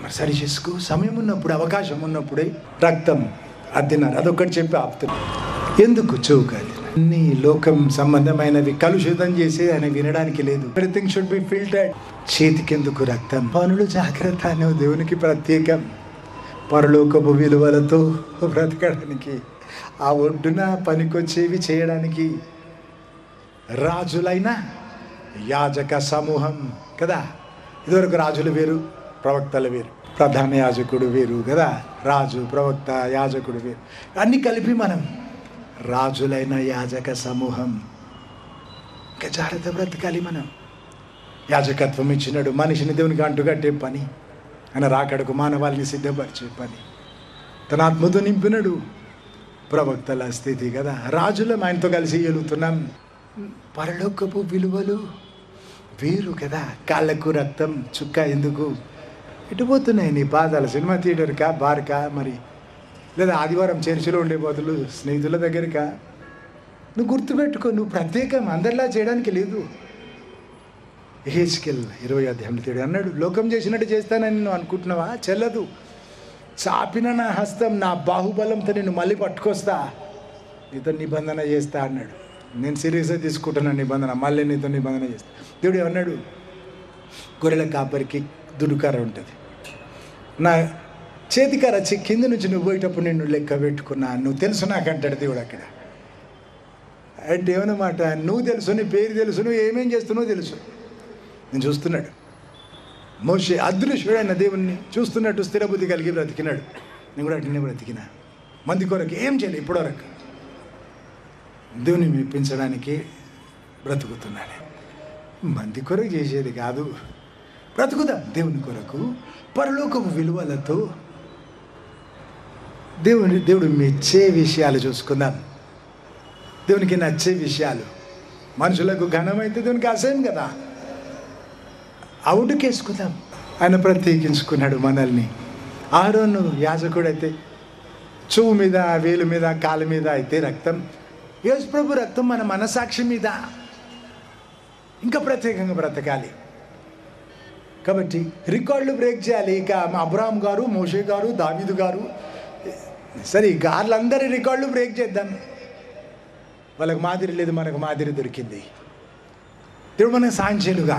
మరి సరి చేసుకో, సమయం ఉన్నప్పుడు, అవకాశం ఉన్నప్పుడే. రక్తం అద్దినారు, అదొక్కటి చెప్పి ఆపుతున్నారు. ఎందుకు? చౌకాలి అన్ని లోకం సంబంధమైనవి కలుషితం చేసి ఆయన వినడానికి లేదు. Everything should be filtered. చేతికెందుకు రక్తం? పనులు జాగ్రత్త అనేవి దేవునికి ప్రత్యేకం. పరలోకపు విలువలతో బ్రతకడానికి, ఆ ఒడ్డున పనికొచ్చేవి చేయడానికి రాజులైన యాజక సమూహం కదా. ఇదివరకు రాజులు వేరు, ప్రవక్తలు వేరు, ప్రధాన యాజకుడు వేరు కదా. రాజు, ప్రవక్త, యాజకుడు వేరు, అన్నీ కలిపి మనం రాజులైన యాజక సమూహం. ఇంకా జాగ్రత్త బ్రతకాలి మనం. యాజకత్వం ఇచ్చినాడు, మనిషిని దేవునికి అంటుకట్టే పని, ఆయన రాకడకు మానవాళిని సిద్ధపరిచే పని. తన ఆత్మతో నింపినాడు. ప్రవక్తల స్థితి కదా. రాజులం ఆయనతో కలిసి వెలుగుతున్నాం. పరలోకపు విలువలు వేరు కదా. కాళ్ళకు రక్తం చుక్క ఎందుకు? ఎటుపోతున్నాయి నీ పాదాలు? సినిమా థియేటర్కా, బార్కా, మరి లేదా ఆదివారం చర్చిలో ఉండే బదులు స్నేహితుల దగ్గరకా? నువ్వు గుర్తుపెట్టుకో, నువ్వు ప్రత్యేకం, అందరిలా చేయడానికి లేదు. ఎహెజ్కేల్ 20:7 అన్నాడు, లోకం చేసినట్టు చేస్తానని నువ్వు అనుకుంటున్నావా? చెల్లదు. చాపిన నా హస్తం, నా బాహుబలంతో నిన్ను మళ్ళీ పట్టుకొస్తా, నీతో నిబంధన చేస్తా అన్నాడు. నేను సీరియస్గా తీసుకుంటున్నాను నిబంధన, మళ్ళీ నీతో నిబంధన చేస్తా. దేవుడు ఏమన్నాడు? గొర్రెల కాపరికి దుడుకర ఉంటుంది, నా చేతికర కింద నుంచి నువ్వు పోయేటప్పుడు నిన్ను లెక్క పెట్టుకున్నా, నువ్వు తెలుసు నాకంటాడు దేవుడు అక్కడ. అంటే ఏమన్నమాట? నువ్వు తెలుసు, నీ పేరు తెలుసు, నువ్వు ఏమేం చేస్తున్నావో తెలుసు. నేను చూస్తున్నాడు. మోషే అదృశ్యుడైన దేవుణ్ణి చూస్తున్నట్టు స్థిరబుద్ధి కలిగి బ్రతికినాడు. నేను కూడా అట్లనే బ్రతికినా. మంది కొరకు ఏం చేయలేదు ఇప్పటివరకు, దేవుని మెప్పించడానికి బ్రతుకుతున్నాడు. మంది కొరకు చేసేది కాదు, బ్రతుకుదాం దేవుని కొరకు. పరలోకపు విలువలతో దేవుడు మెచ్చే విషయాలు చూసుకుందాం. దేవునికి నచ్చే విషయాలు. మనుషులకు ఘనమైతే దేవునికి అసహ్యం కదా. అవుటుకేసుకుందాం. ఆయన ప్రత్యేకించుకున్నాడు మనల్ని. ఆరోను యాజకుడైతే చెవు మీద, వేలు మీద, కాలు మీద అయితే రక్తం, యేసు ప్రభు రక్తం మన మనసాక్షి మీద. ఇంకా ప్రత్యేకంగా బ్రతకాలి. కాబట్టి రికార్డులు బ్రేక్ చేయాలి. ఇక అబ్రహాం గారు, మోషే గారు, దావీదు గారు, సరే ఈ గార్లందరి రికార్డులు బ్రేక్ చేద్దాం. వాళ్ళకి మాదిరి లేదు, మనకు మాదిరి దొరికింది. దేవుడు మనకు సాయం చేయనుగా.